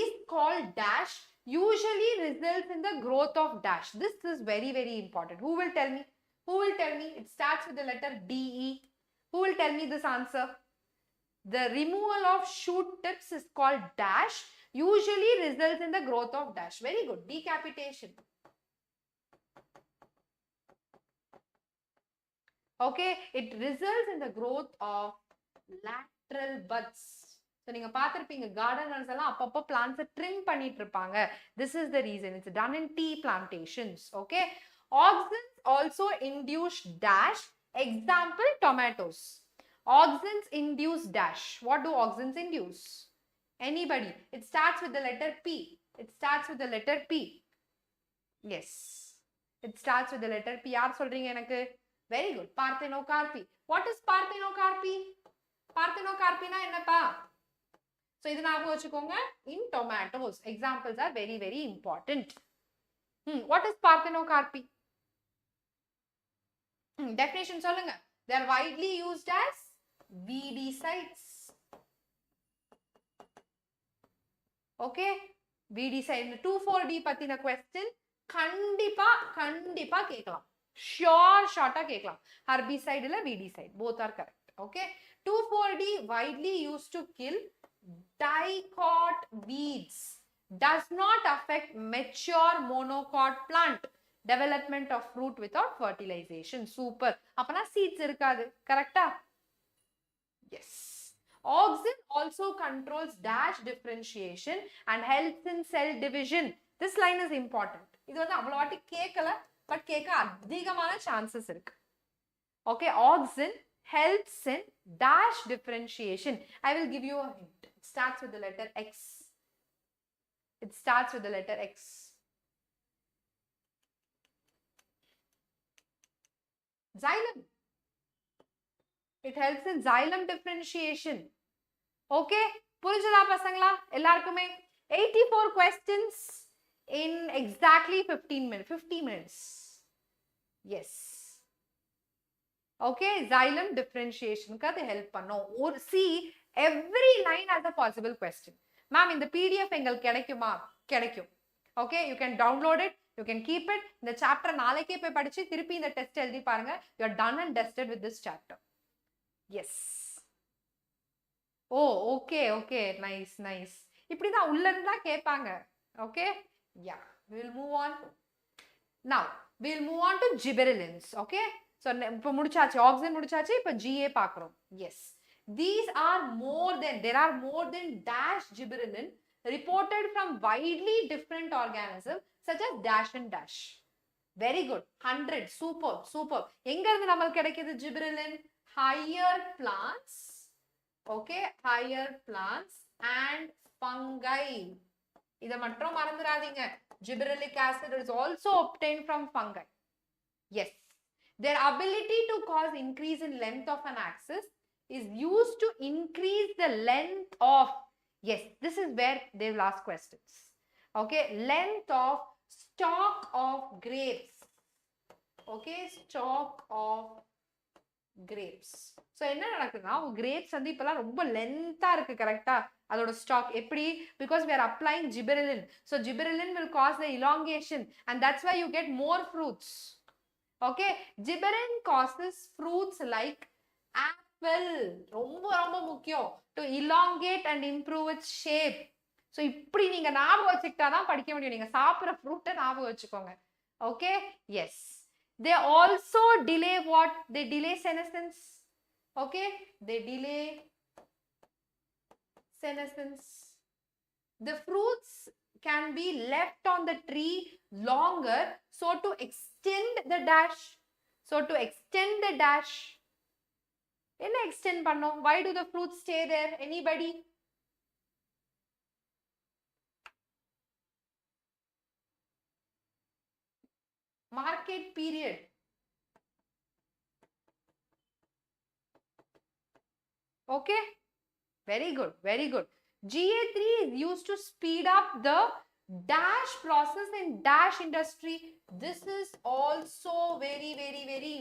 is called dash. Usually results in the growth of dash. This is very, very important. Who will tell me? It starts with the letter DE. Who will tell me this answer? The removal of shoot tips is called dash. Usually results in the growth of dash. Very good. Decapitation. Okay. It results in the growth of lateral buds. So, நீங்க பார்த்திருப்பீங்க gardeners எல்லாம் அப்பப்போ plants trim பண்ணிட்டு இருப்பாங்க. This is the reason. It's done in tea plantations. Okay. Auxins also induce dash. Example, tomatoes. Auxins induce dash. What do auxins induce? Anybody? It starts with the letter P. Yes. It starts with the letter P. யார் சொல்றீங்க எனக்கு? Very good. Parthenocarpy. What is parthenocarpy? Parthenocarpy-na என்னப்பா? So, இது ஞாபகம் வச்சுக்கோங்க. In tomatoes. Examples are very, very important. What is parthenocarpy? Definition சொல்லுங்க. They are widely used as weedicides. Okay. Weedicide. 2,4-D பத்தின question கண்டிப்பா கேட்கலாம். Short-ஆ கேட்கலாம். Herbicide இல்ல weedicide. Both are correct. Okay. 2,4-D widely used to kill dicot weeds. Does not affect mature monocot plant. Development of fruit without fertilization. Super. அப்பனா seeds இருக்காது. Correctா? Yes. Auxin also controls dash differentiation and helps in cell division. This line is important. இது வந்து அவ்வளவு வாட்டி கேட்கல, but கேட்க அதிகமான chances இருக்கு. Okay. Auxin helps in dash differentiation. I will give you a hint. It starts with the letter X. Xylem. It helps in xylem differentiation. Okay. புரிஞ்சதா பசங்களா எல்லாருக்குமே? 84 questions in exactly 50 minutes. Yes. Okay. Xylem differentiation க்கு அது help பண்ணும். ஒரு see every line has a possible question. Ma'am, இந்த PDF எங்களுக்கு கிடைக்குமா? கிடைக்கும். Okay. You can download it. You can keep it. இந்த chapter நாளைக்கே போய் படிச்சு திருப்பி இந்த test எழுதி பாருங்க. You are done and dusted with this chapter. Yes. Oh, okay, nice. இப்படிதான் உள்ள இருந்தா கேட்பாங்க. Okay, yeah, we'll move on. Now, we'll move on to gibberellins. Okay, so இப்போ முடிச்சாச்சு, ஆக்சின் முடிச்சாச்சு, இப்போ GA பார்க்குறோம். Yes, there are more than dash gibberellin reported from widely different organisms such as dash and dash. Very good, 100, super. எங்க இருந்து நமக்கு கிடைக்குது gibberellin? Higher plants, okay, higher plants and fungi. இத மட்டும் மறந்துடாதீங்க. Gibberellic acid is also obtained from fungi. Yes, their ability to cause increase in length of an axis is used to increase the length of, yes, this is where they will ask questions. Okay, length of stalk of grapes. Okay, stalk of grapes. So என்ன நடக்குதுன்னா, grapes வந்து இப்பலாம் ரொம்ப லென்த்தா இருக்கு, கரெக்ட்டா? அதோட stock எப்படி? Because we are applying gibberellin. So gibberellin will cause the elongation and that's why you get more fruits. Okay, gibberellin causes fruits like apple, ரொம்ப முக்கியம், to elongate and improve its shape. So இப்படி நீங்க ஞாபகம் வச்சுக்கிட்டா தான் படிக்க முடியும். நீங்க சாப்பிடுற ஃப்ரூட்டை ஞாபகம் வச்சுக்கோங்க. Okay, yes. They also delay what? They delay senescence. Okay, they delay senescence. The fruits can be left on the tree longer, so to extend the dash. என்ன extend பண்ணோம்? Why do the fruits stay there? Anybody? Market period. Okay, very good. GA3 is used to speed up the dash process in dash industry. This is also very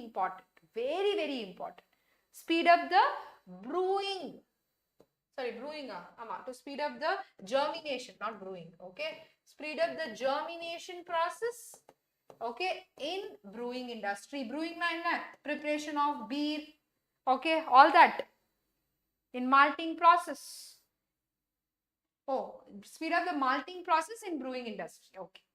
important. Very important. Speed up the brewing. To speed up the germination, not brewing. Okay, speed up the germination process. Okay, in brewing industry. Brewing na enna? Preparation of beer. Okay, all that. In malting process. Oh, speed up the malting process in brewing industry. Okay.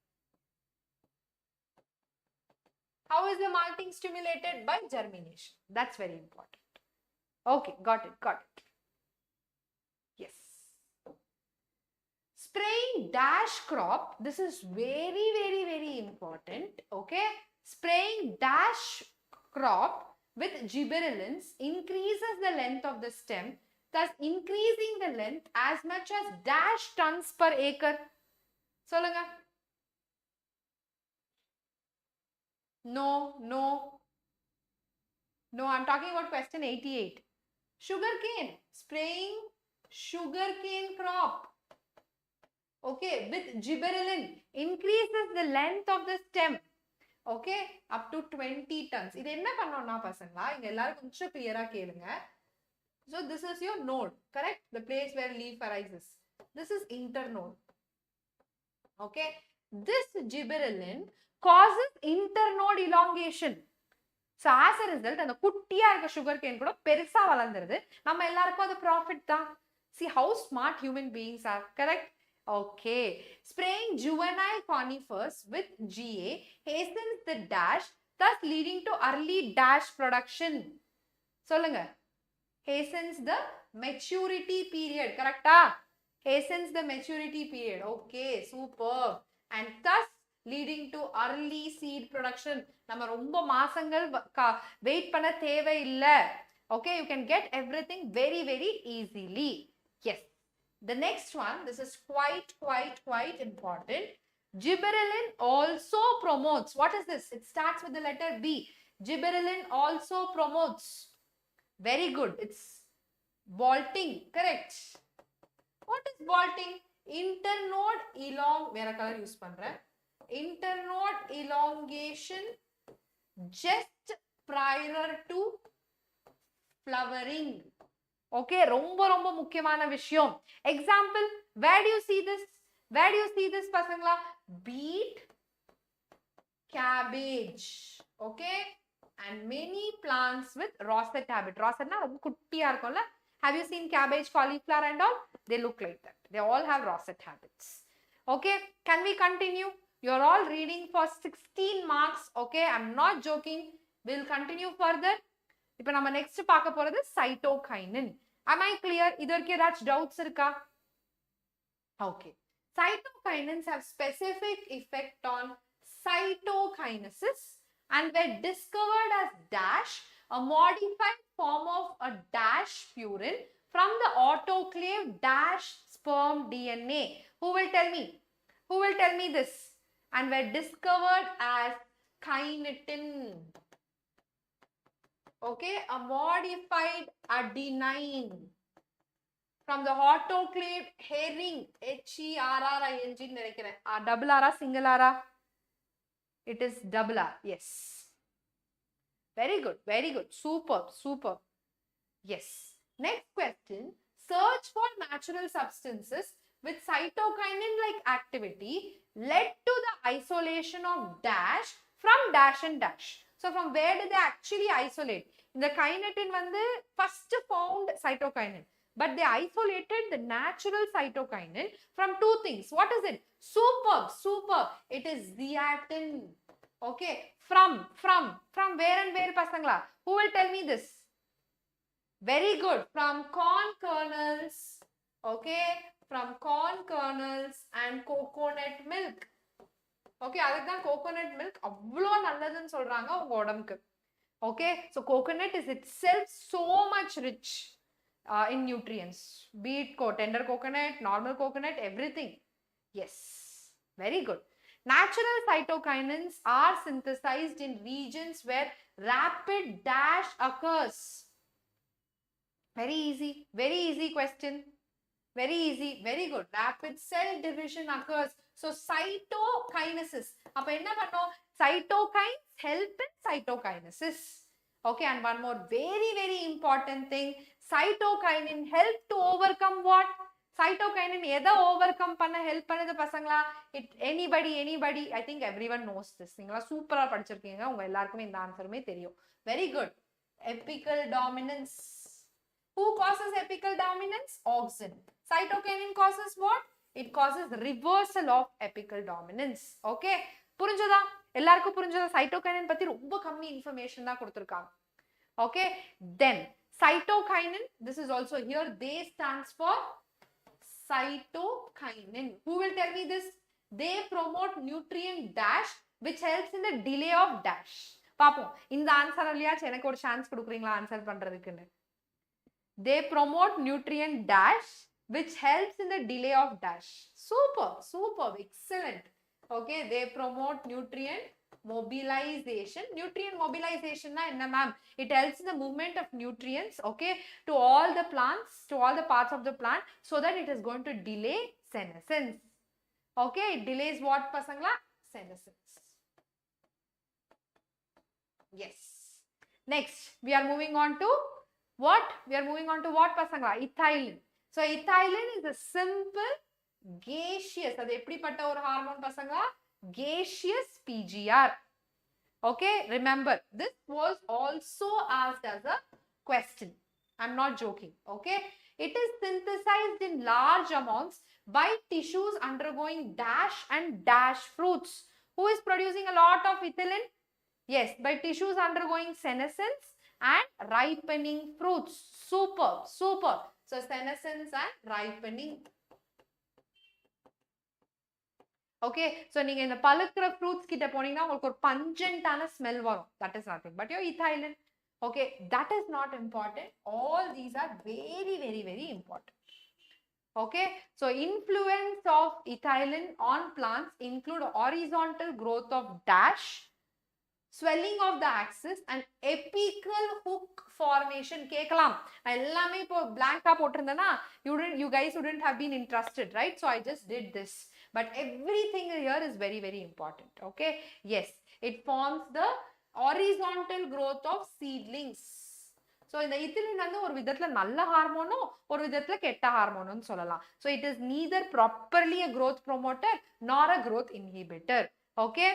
How is the malting stimulated? By germination. That's very important. Okay, got it. Yes. Spraying dash crop. This is very important. Okay. Spraying dash crop with gibberellins increases the length of the stem, thus increasing the length as much as dash tons per acre. சொல்லுங்க. No, I'm talking about question 88. Sugarcane. Spraying sugarcane crop, okay, with gibberellin increases the length of the stem, okay, up to 20 tons. இது என்ன பண்ணோம்னா பசங்களா, இங்க எல்லாரும் கொஞ்சம் கிளியரா கேளுங்க. So this is your node, correct? The place where leaf arises. This is internode. Okay, this gibberellin causes internode elongation. So as a result, அந்த குட்டியா இருக்க sugarcane கூட பெருசா வளர்ந்துருது. நம்ம எல்லாருக்கும் அது profit தான். See how smart human beings are, correct? Okay, spraying juvenile conifers with GA hastens the dash, thus leading to early dash production. சொல்லுங்க. Hastens the maturity period, correct? Hastens the maturity period. Okay, superb. And thus leading to early seed production. நம்ம ரொம்ப மாசங்கள் wait பண்ண தேவை இல்ல. Okay, you can get everything very easily. Yes. The next one, this is quite important. Gibberellin also promotes. What is this? It starts with the letter B. Gibberellin also promotes. Very good. It's vaulting. Correct. What is vaulting? Internode வேற colour use பண்றேன். Internode elongation just prior to flowering. Okay, ரொம்ப முக்கியமான விஷயம். Example, where do you see this? பசங்களா? Beet, cabbage. Okay, and many plants with rosette habit. Rosette na ரொம்ப குட்டியா இருக்கும்ல, Have you seen cabbage, cauliflower and all? They look like that. They all have rosette habits. Okay, can we continue? You're all reading for 16 marks. Okay, I'm not joking. We'll continue further. இப்போ நம்ம next பார்க்க போறது cytokinin. Am I clear? இதற்கு ஏதாச்சும் doubts இருக்கா? Okay. Cytokinins have specific effect on cytokinesis and were discovered as dash, a modified form of a dash purine from the autoclave dash sperm DNA. Who will tell me? Who will tell me this? And were discovered as kinetin. Okay, a modified adenine from the autoclave herring, HERRING, double R, single R? It is double R, yes. Very good, superb, superb. Yes. Next question, search for natural substances with cytokinin-like activity led to the isolation of dash from dash and dash. So from where did they actually isolate? The kinetin வந்து first found cytokinin, but they isolated the natural cytokinin from two things. What is it? Superb, superb. It is zeatin. Okay, from where and where pasangla? Who will tell me this? Very good. From corn kernels. Okay, from corn kernels and coconut milk. Okay, அதுதான் coconut milk அவ்வளோ நல்லதுன்னு சொல்றாங்க உங்க உடம்புக்கு. Okay, so coconut is itself so much rich in nutrients. Be it tender coconut, normal coconut, everything. Yes, very good. Natural cytokinins are synthesized in regions where rapid dash occurs. Very easy question. Very easy, very good. Rapid cell division occurs. So cytokinesis. அப்ப என்ன பண்ணோம்? Cytokines help in cytokinesis. Okay, and one more very important thing. Cytokinin help to overcome what? Cytokinin எதை overcome பண்ண help பண்ணுது பசங்களா? Anybody, I think everyone knows this. நீங்களா சூப்பரா படிச்சிருக்கீங்க. உங்க எல்லாருக்குமே இந்த ஆன்சருமே தெரியும். Very good. Apical dominance. Who causes apical dominance? Auxin. Cytokinin causes what? It causes reversal of apical dominance. Okay? புரிஞ்சதா? எல்லாருக்கும் புரிஞ்சதா? Cytokinin பத்தி ரொம்ப கம்மி information தான் கொடுத்திருக்காங்க. Okay? Then cytokinin, this is also here, they stands for cytokinin. Who will tell me this? They promote nutrient dash which helps in the delay of dash. பாப்போம். இந்த ஆன்சர் இல்லையாச்சு எனக்கு ஒரு சான்ஸ் கொடுக்குறீங்களா answer பண்றதுக்குன்னு? They promote nutrient dash which helps in the delay of dash. Superb, excellent. Okay, they promote nutrient mobilization. Nutrient mobilization na enna ma'am? It helps in the movement of nutrients, okay, to all the plants, to all the parts of the plant, so that it is going to delay senescence. Okay, it delays what pasangla? Senescence. Yes. Next, we are moving on to what? We are moving on to what pasangla? Ethylene. So ethylene is a simple gaseous. அது எப்படிப்பட்ட ஒரு hormone பசங்களா? Gaseous PGR. Okay, remember this was also asked as a question. I'm not joking. Okay, it is synthesized in large amounts by tissues undergoing dash and dash fruits. Who is producing a lot of ethylene? Yes, by tissues undergoing senescence and ripening fruits. Superb. So senescence and ripening. Okay, so நீங்க இந்த பழுக்கிற fruits கிட்ட போனீங்கன்னா உங்களுக்கு ஒரு pungent-ஆன smell வரும். That is nothing but your ethylene. Okay, that is not important. All these are very important. Okay, so influence of ethylene on plants include horizontal growth of dash, swelling of the axis and apical hook formation. கேக்கலாம். நான் எல்லாமே இப்போ blank-ஆ போட்டிருந்தேனா you guys wouldn't have been interested, right? So I just did this. But everything here is very important. Okay, yes, it forms the horizontal growth of seedlings. So இந்த ethylene வந்து ஒரு விதத்துல நல்ல ஹார்மோனும் ஒரு விதத்துல கெட்ட ஹார்மோனும் சொல்லலாம். So it is neither properly a growth promoter nor a growth inhibitor. Okay,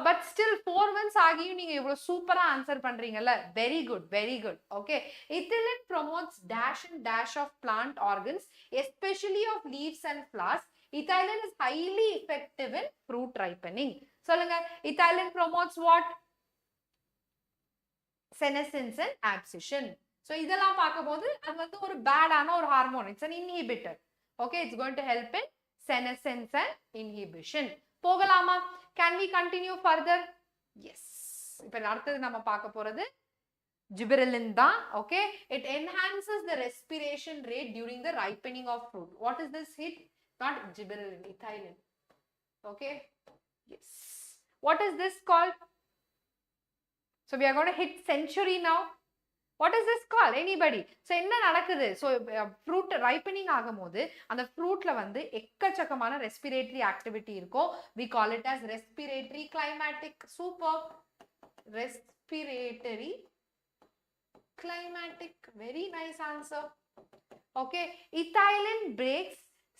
But still 4 months ஆகியும் நீங்க இவ்வளவு சூப்பரா ஆன்சர் பண்றீங்கல்ல, very good, very good. Okay, ethylene promotes dash and dash of plant organs, especially of leaves and flowers. Ethylene is highly effective in fruit ripening. சொல்லுங்க, ethylene promotes what? Senescence and abscission. So இதெல்லாம் பார்க்கும்போது அது வந்து ஒரு பேடான ஒரு hormone. It's an inhibitor. Okay, it's going to help in senescence and inhibition. போகலாமா? Can we continue further? Yes. இப்போ அடுத்தது நம்ம பார்க்க போறது gibberellin தான். Okay, it enhances the respiration rate during the ripening of fruit. What is this hit? Not gibberellin, ethylene. Okay, yes. What is this called? So we are going to hit century now. What is this called? Anybody? So என்ன நடக்குது? So fruit ripening ஆகும்போது அந்த fruitல வந்து எக்கச்சக்கமான respiratory activity இருக்கும். We call it as respiratory climatic. Super. Respiratory climatic. Very nice answer. Okay. Ethylene breaks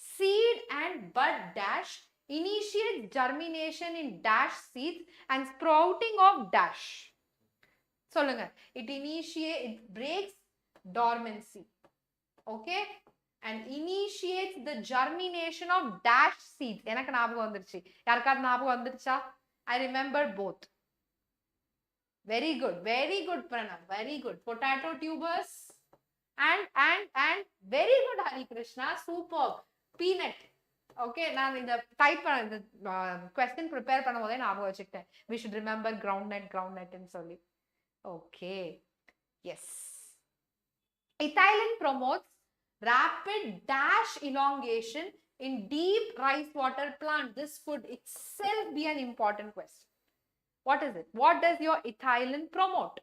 seed and bud dash, initiates germination in dash seeds and sprouting of dash. சொல்லுங்க, it breaks dormancy, okay, and initiates the germination of dash seeds. எனக்கு ஞாபகம் வந்துருச்சு, யாருக்காவது ஞாபகம் வந்துருச்சா? I remember both. Very good, very good Pranav, very good. Potato tubers and very good Hari Krishna, superb. Peanut. Okay, நான் இந்த type இந்த question prepare பண்ணும்போதே ஞாபகம் வச்சுக்கிட்டேன். We should remember groundnut ன்னு சொல்லி. Okay, yes. Ethylene promotes rapid dash elongation in deep rice water plant. This could itself be an important question. What is it? What does your ethylene promote?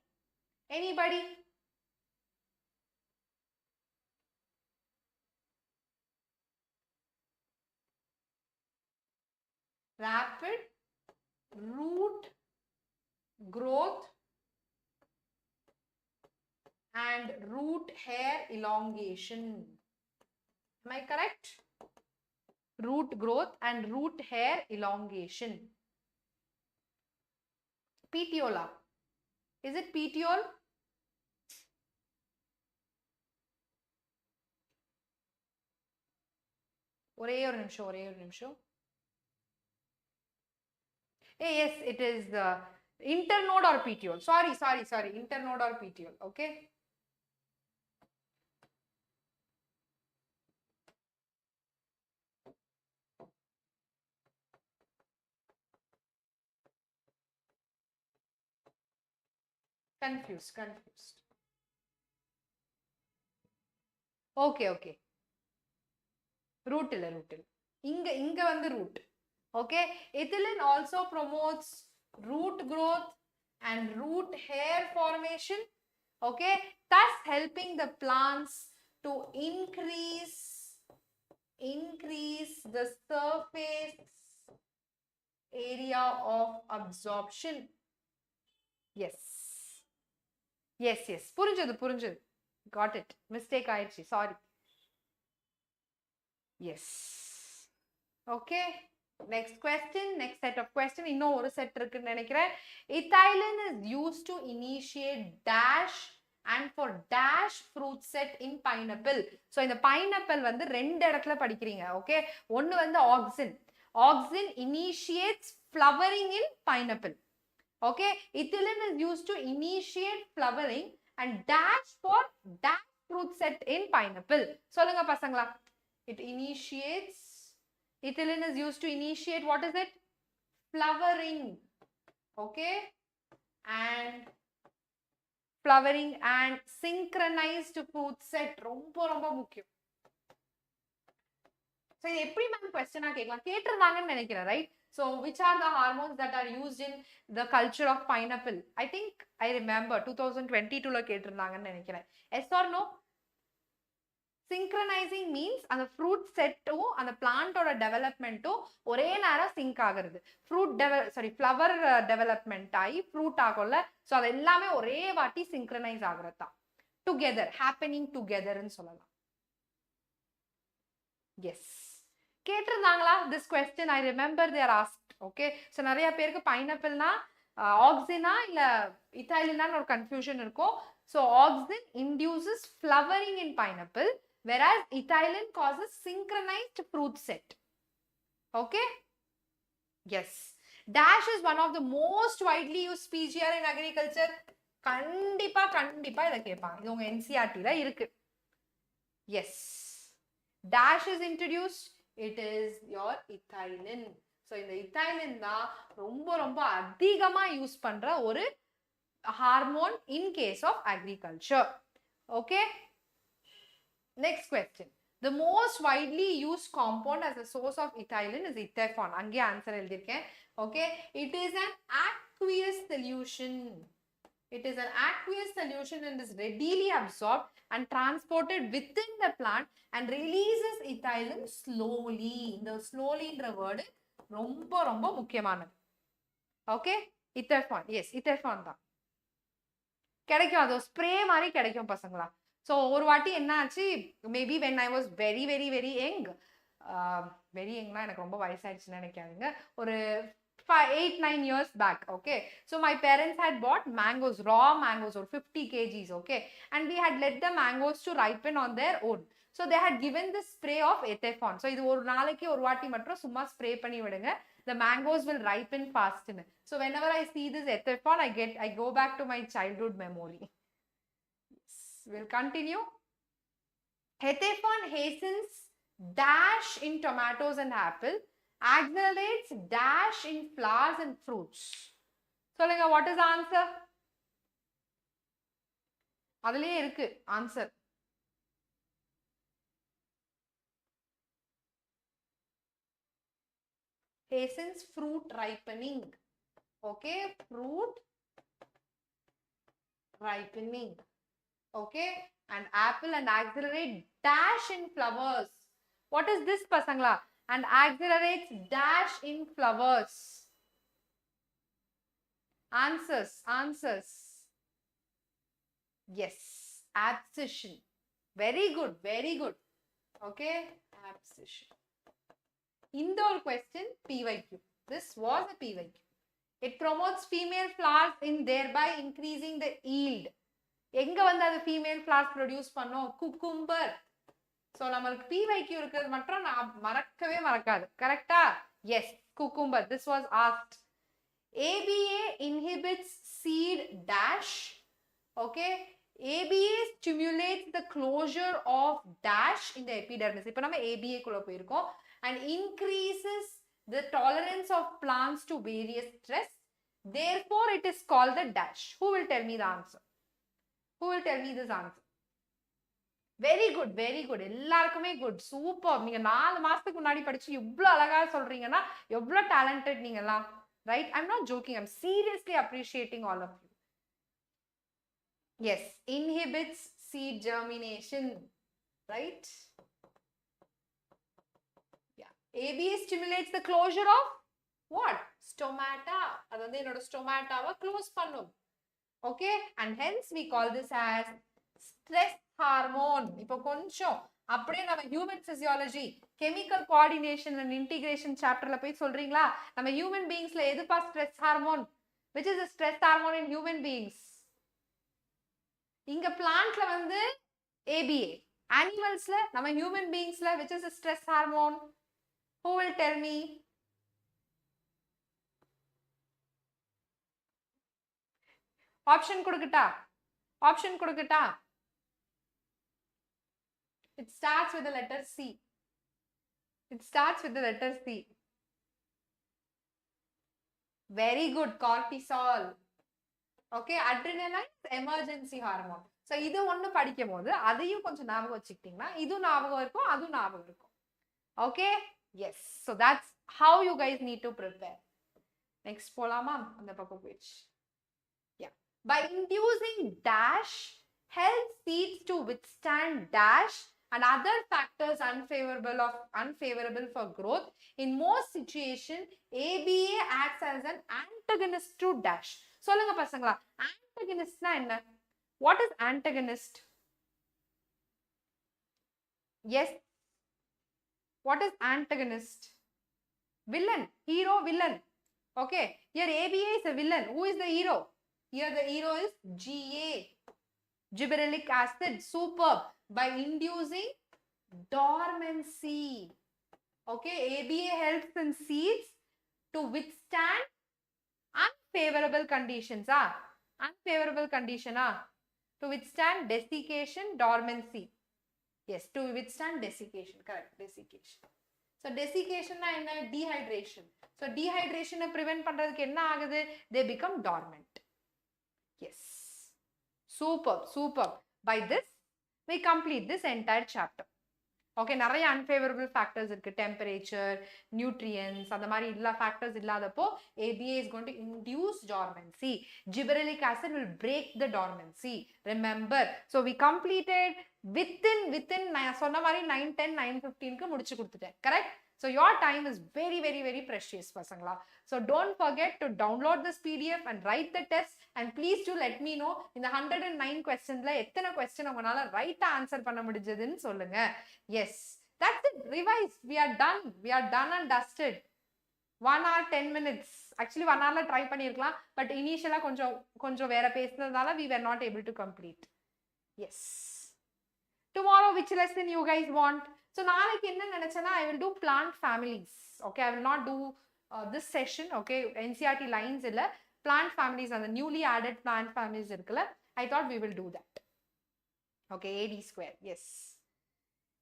Anybody? Rapid root growth and root hair elongation. Am I correct? Root growth and root hair elongation. Petiola. Is it petiole? ஒரே ஒரு நிமிஷம். Yes, it is internode or petiole. Sorry. Internode or petiole. Okay. Confused. Okay. Root illa. Inga vandu root. Okay. Ethylene also promotes root growth and root hair formation. Okay. Thus helping the plants to increase the surface area of absorption. Yes. புரிஞ்சது. Got it. Mistake ஆயிடுச்சு. Sorry. Yes. Okay. Next set of question. இன்னும் ஒரு set இருக்குன்னு நினைக்கிறேன். Ethylene is used to initiate dash and for dash fruit set in pineapple. So இந்த pineapple வந்து ரெண்டு இடத்துல படிக்கிறீங்க. Okay. ஒன்னு வந்து auxin initiates flowering in pineapple. Okay, ethylene is used to initiate flowering and dash for dash fruit set in pineapple. சொல்லுங்க பசங்களா. Ethylene is used to initiate, what is it? Flowering. Okay, and flowering and synchronized fruit set. ரொம்ப முக்கியம். So இது எப்படி ma'am question கேட்டிருந்தாங்கன்னு நினைக்கிறேன், right? So which are the hormones that are used in the culture of pineapple? I think I remember 2022 ல கேட்டிருந்தாங்கன்னு நினைக்கிறேன். Yes or no? Synchronizing means அந்த fruit setடும் அந்த plantோட developmentடும் ஒரே நேரம் sync ஆகிறது. flower development ஆகி fruit ஆகும்ல, so அது எல்லாமே ஒரே வாட்டி synchronize ஆகிறது தான். Together, happening together ன்னு சொல்லலாம். Yes. கேட்டிருந்தாங்களா this question? I remember they are asked. Okay, so நிறைய பேருக்கு பைனாப்பிள்னா ஆக்சினா இல்ல இத்தாலினான்னு ஒரு கன்ஃபியூஷன் இருக்கும். So auxin induces flowering in pineapple, whereas ethylene causes synchronized fruit set. Okay? Yes. Dash is one of the most widely used species in agriculture. கண்டிப்பா இத கேட்பாங்க. இது உங்க NCERT ல இருக்கு. Yes. Dash is introduced. It is your ethylene. So இந்த ethylene தான் ரொம்ப அதிகமா யூஸ் பண்ற ஒரு hormone in case of agriculture. Okay? Next question. The most widely used compound as a source of ethylene is ethefon. Ange answer எழுதிருக்கேன். Okay? It is an aqueous solution. It is an aqueous solution and is readily absorbed and transported within the plant and releases ethylene slowly. The slowly என்ற word ரொம்ப முக்கியமானது. Okay? ethefon. Yes, ethefon தான். கிடைக்கும், அது spray மாதிரி கிடைக்கும் பசங்களா. So ஒரு வாட்டி என்ன ஆச்சு, maybe when I was very young, very யங்னா எனக்கு ரொம்ப வயசாயிடுச்சுன்னு நினைக்காதுங்க, ஒரு 8-9 years back. Okay, so my parents had bought mangoes, raw mangoes, or 50 kgs. Okay, and we had let the mangoes to ripen on their own. So they had given the spray of ethefon. So இது ஒரு நாளைக்கு ஒரு வாட்டி மட்டும் சும்மா spray பண்ணி விடுங்க, the mangoes will ripen fast. So whenever I see this ethefon, I go back to my childhood memory. Yes. We'll continue. Ethefon hastens dash in tomatoes and apple, accelerates dash in flowers and fruits. So like, what is the answer? அதுலயே இருக்கு answer. Hastens fruit ripening. Okay, fruit ripening. Okay, and apple and accelerate dash in flowers. What is this pasangla? And accelerates dash in flowers. Answers. Yes, abscission. Very good. Okay, abscission. Indoor question, PYQ. This was a PYQ. It promotes female flowers in thereby increasing the yield. எங்க வந்து அது female flowers produce பண்ணும்? cucumber. So நமக்கு PYQ இருக்கிறது மட்டும் நான் மறக்கவே மறக்காது. கரெக்டா? Yes, cucumber. This was asked. ABA inhibits seed dash. Okay, ABA stimulates the closure of dash in the epidermis. இப்போ நம்ம ABA குள்ள போயிருக்கோம். And increases the tolerance of plants to various stress. Therefore, it is called the dash. Who will tell me the answer? Who will tell me this answer? Very good. எல்லாருக்குமே good. Super. நீங்க 4 மாசத்துக்கு முன்னாடி படிச்சு இவ்ளோ அழகா சொல்றீங்கன்னா எவ்ளோ talented நீங்கலாம். Right? I'm not joking. I'm seriously appreciating all of you. Yes. Inhibits seed germination. Right? ABA stimulates the closure of what? Stomata. அது வந்து என்னோட ஸ்டோமாட்டாவை க்ளோஸ் பண்ணும். Okay, and hence we call this as stress hormone. இப்போ கொஞ்சம் அப்படியே நம்ம human physiology, chemical coordination and integration chapterல போய் சொல்றீங்களா, நம்ம human beings ல எதுப்பா stress hormone? Which is the stress hormone in human beings? இங்க plantல வந்து ABA, animalsல நம்ம human beings ல which is the stress hormone? Who will tell me? Option கொடுக்கட்டா? It starts with the letter C. Very good. Cortisol. Okay, adrenaline is emergency hormone. So இது ஒன்னு படிக்கும்போது அதையும் கொஞ்சம் ஞாபகம் வச்சுக்கிட்டீங்கன்னா இது ஞாபகம் இருக்கும், அது ஞாபகம் இருக்கும். Okay? Yes. So that's how you guys need to prepare. Next polama அந்த பக்கம் போயிடுச்சு. Yeah. By inducing dash helps seeds to withstand dash and other factors unfavorable for growth. In most situations, ABA acts as an antagonist to dash. சொல்லுங்க பசங்களா, antagonistனா என்ன? What is antagonist? Yes. What is antagonist? Villain, hero, villain. Okay, here ABA is a villain. Who is the hero? Here the hero is GA, gibberellic acid, superb, by inducing dormancy. Okay, ABA helps in seeds to withstand unfavorable conditions. Unfavorable condition. To withstand desiccation, dormancy. Yes, to withstand desiccation. Correct, desiccation. So desiccation is dehydration. So dehydration prevent பண்றதுக்கு என்ன ஆகுது? They become dormant. Yes. Superb, superb. By this, we complete this entire chapter. Okay, நிறைய unfavorable factors இருக்கு. Temperature, nutrients, அந்த மாதிரி எல்லா factors இல்லாதப்போ ABA is going to induce dormancy. Gibberellic acid will break the dormancy. Remember, so we completed within நான் சொன்ன மாதிரி 9:10, 9:15க்கு முடிச்சு கொடுத்துட்டேன். Correct? So your time is very, very, very precious, pasangla. So don't forget to download this PDF and write the test. And please do let me know in the 109 questions la எத்தனை question உங்களால right answer பண்ண முடிஞ்சதுன்னு சொல்லுங்க. Yes, that's it. Revise. We are done. We are done and dusted. 1 hour 10 minutes. Actually 1 hour try பண்ணிருக்கலாம். But initially கொஞ்சம் வேற பேசினதால we were not able to complete. Yes. Tomorrow which lesson you guys want? So நாளைக்கு என்ன நினைச்சேன்னா I will do plant families. Okay, I will not do this session. Okay, NCERT lines இல்ல, plant families and the newly added plant families இருக்குல்ல, I thought we will do that. Okay, AD square. Yes.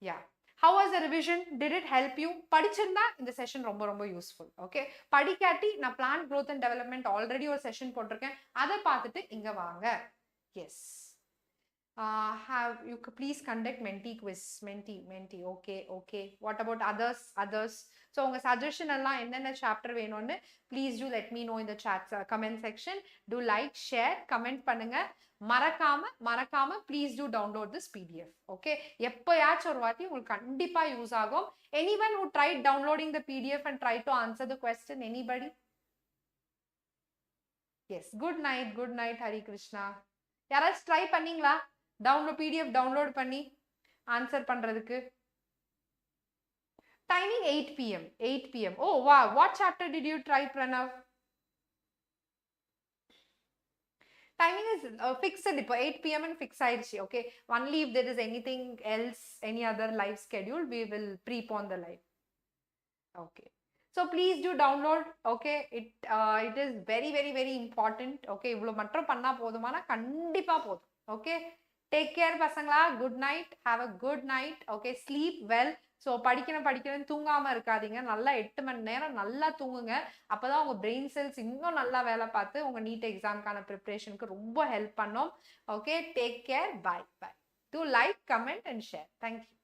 Yeah. How was the revision? Did it help you? படிச்சிருந்தா இந்த session ரொம்ப useful. Okay, படிக்காட்டி நான் plant growth and development already ஒரு session போட்டிருக்கேன், அதை பார்த்துட்டு இங்க வாங்க. Yes. You could please conduct mentee quiz. Mentee. Okay. What about others? So unga suggestion எல்லாம் என்னென்ன chapter வேணும்னு please do let me know in the chat comment section. Do like, share, comment பண்ணுங்க. மறக்காம please do download this PDF. Okay, எப்பயாச்சும் ஒரு வாட்டி உங்களுக்கு கண்டிப்பா யூஸ் ஆகும். Anyone who tried downloading the PDF and tried to answer the question? Anybody? Yes, good night Hari Krishna. யாராச்சும் try பண்ணீங்களா? PDF download பண்ணி ஆன்சர் பண்றதுக்கு? Timing 8 p.m. Oh wow, what chapter did you try, Pranav? Timing is fixed இப்போ 8 p.m. and fix ஆயிடுச்சு. Okay, only if there is anything else, any other live schedule, we will prepone the live. Okay, so please do download. Okay, it is very, very, very important. Okay, இவ்வளவு மட்டும் பண்ணா போதுமானா கண்டிப்பா போதும். Okay, take care பசங்களா. Good night, have a good night. Okay, sleep well. So படிக்கணும் தூங்காம இருக்காதீங்க. நல்லா 8 மணி நேரம் நல்லா தூங்குங்க. அப்பதான் உங்க brain cells இன்னும் நல்லா வேலை பார்த்து உங்க NEET எக்ஸாம்க்கான ப்ரிப்பரேஷனுக்கு ரொம்ப ஹெல்ப் பண்ணும். Okay, take care. Bye. Do like, comment and share. Thank you.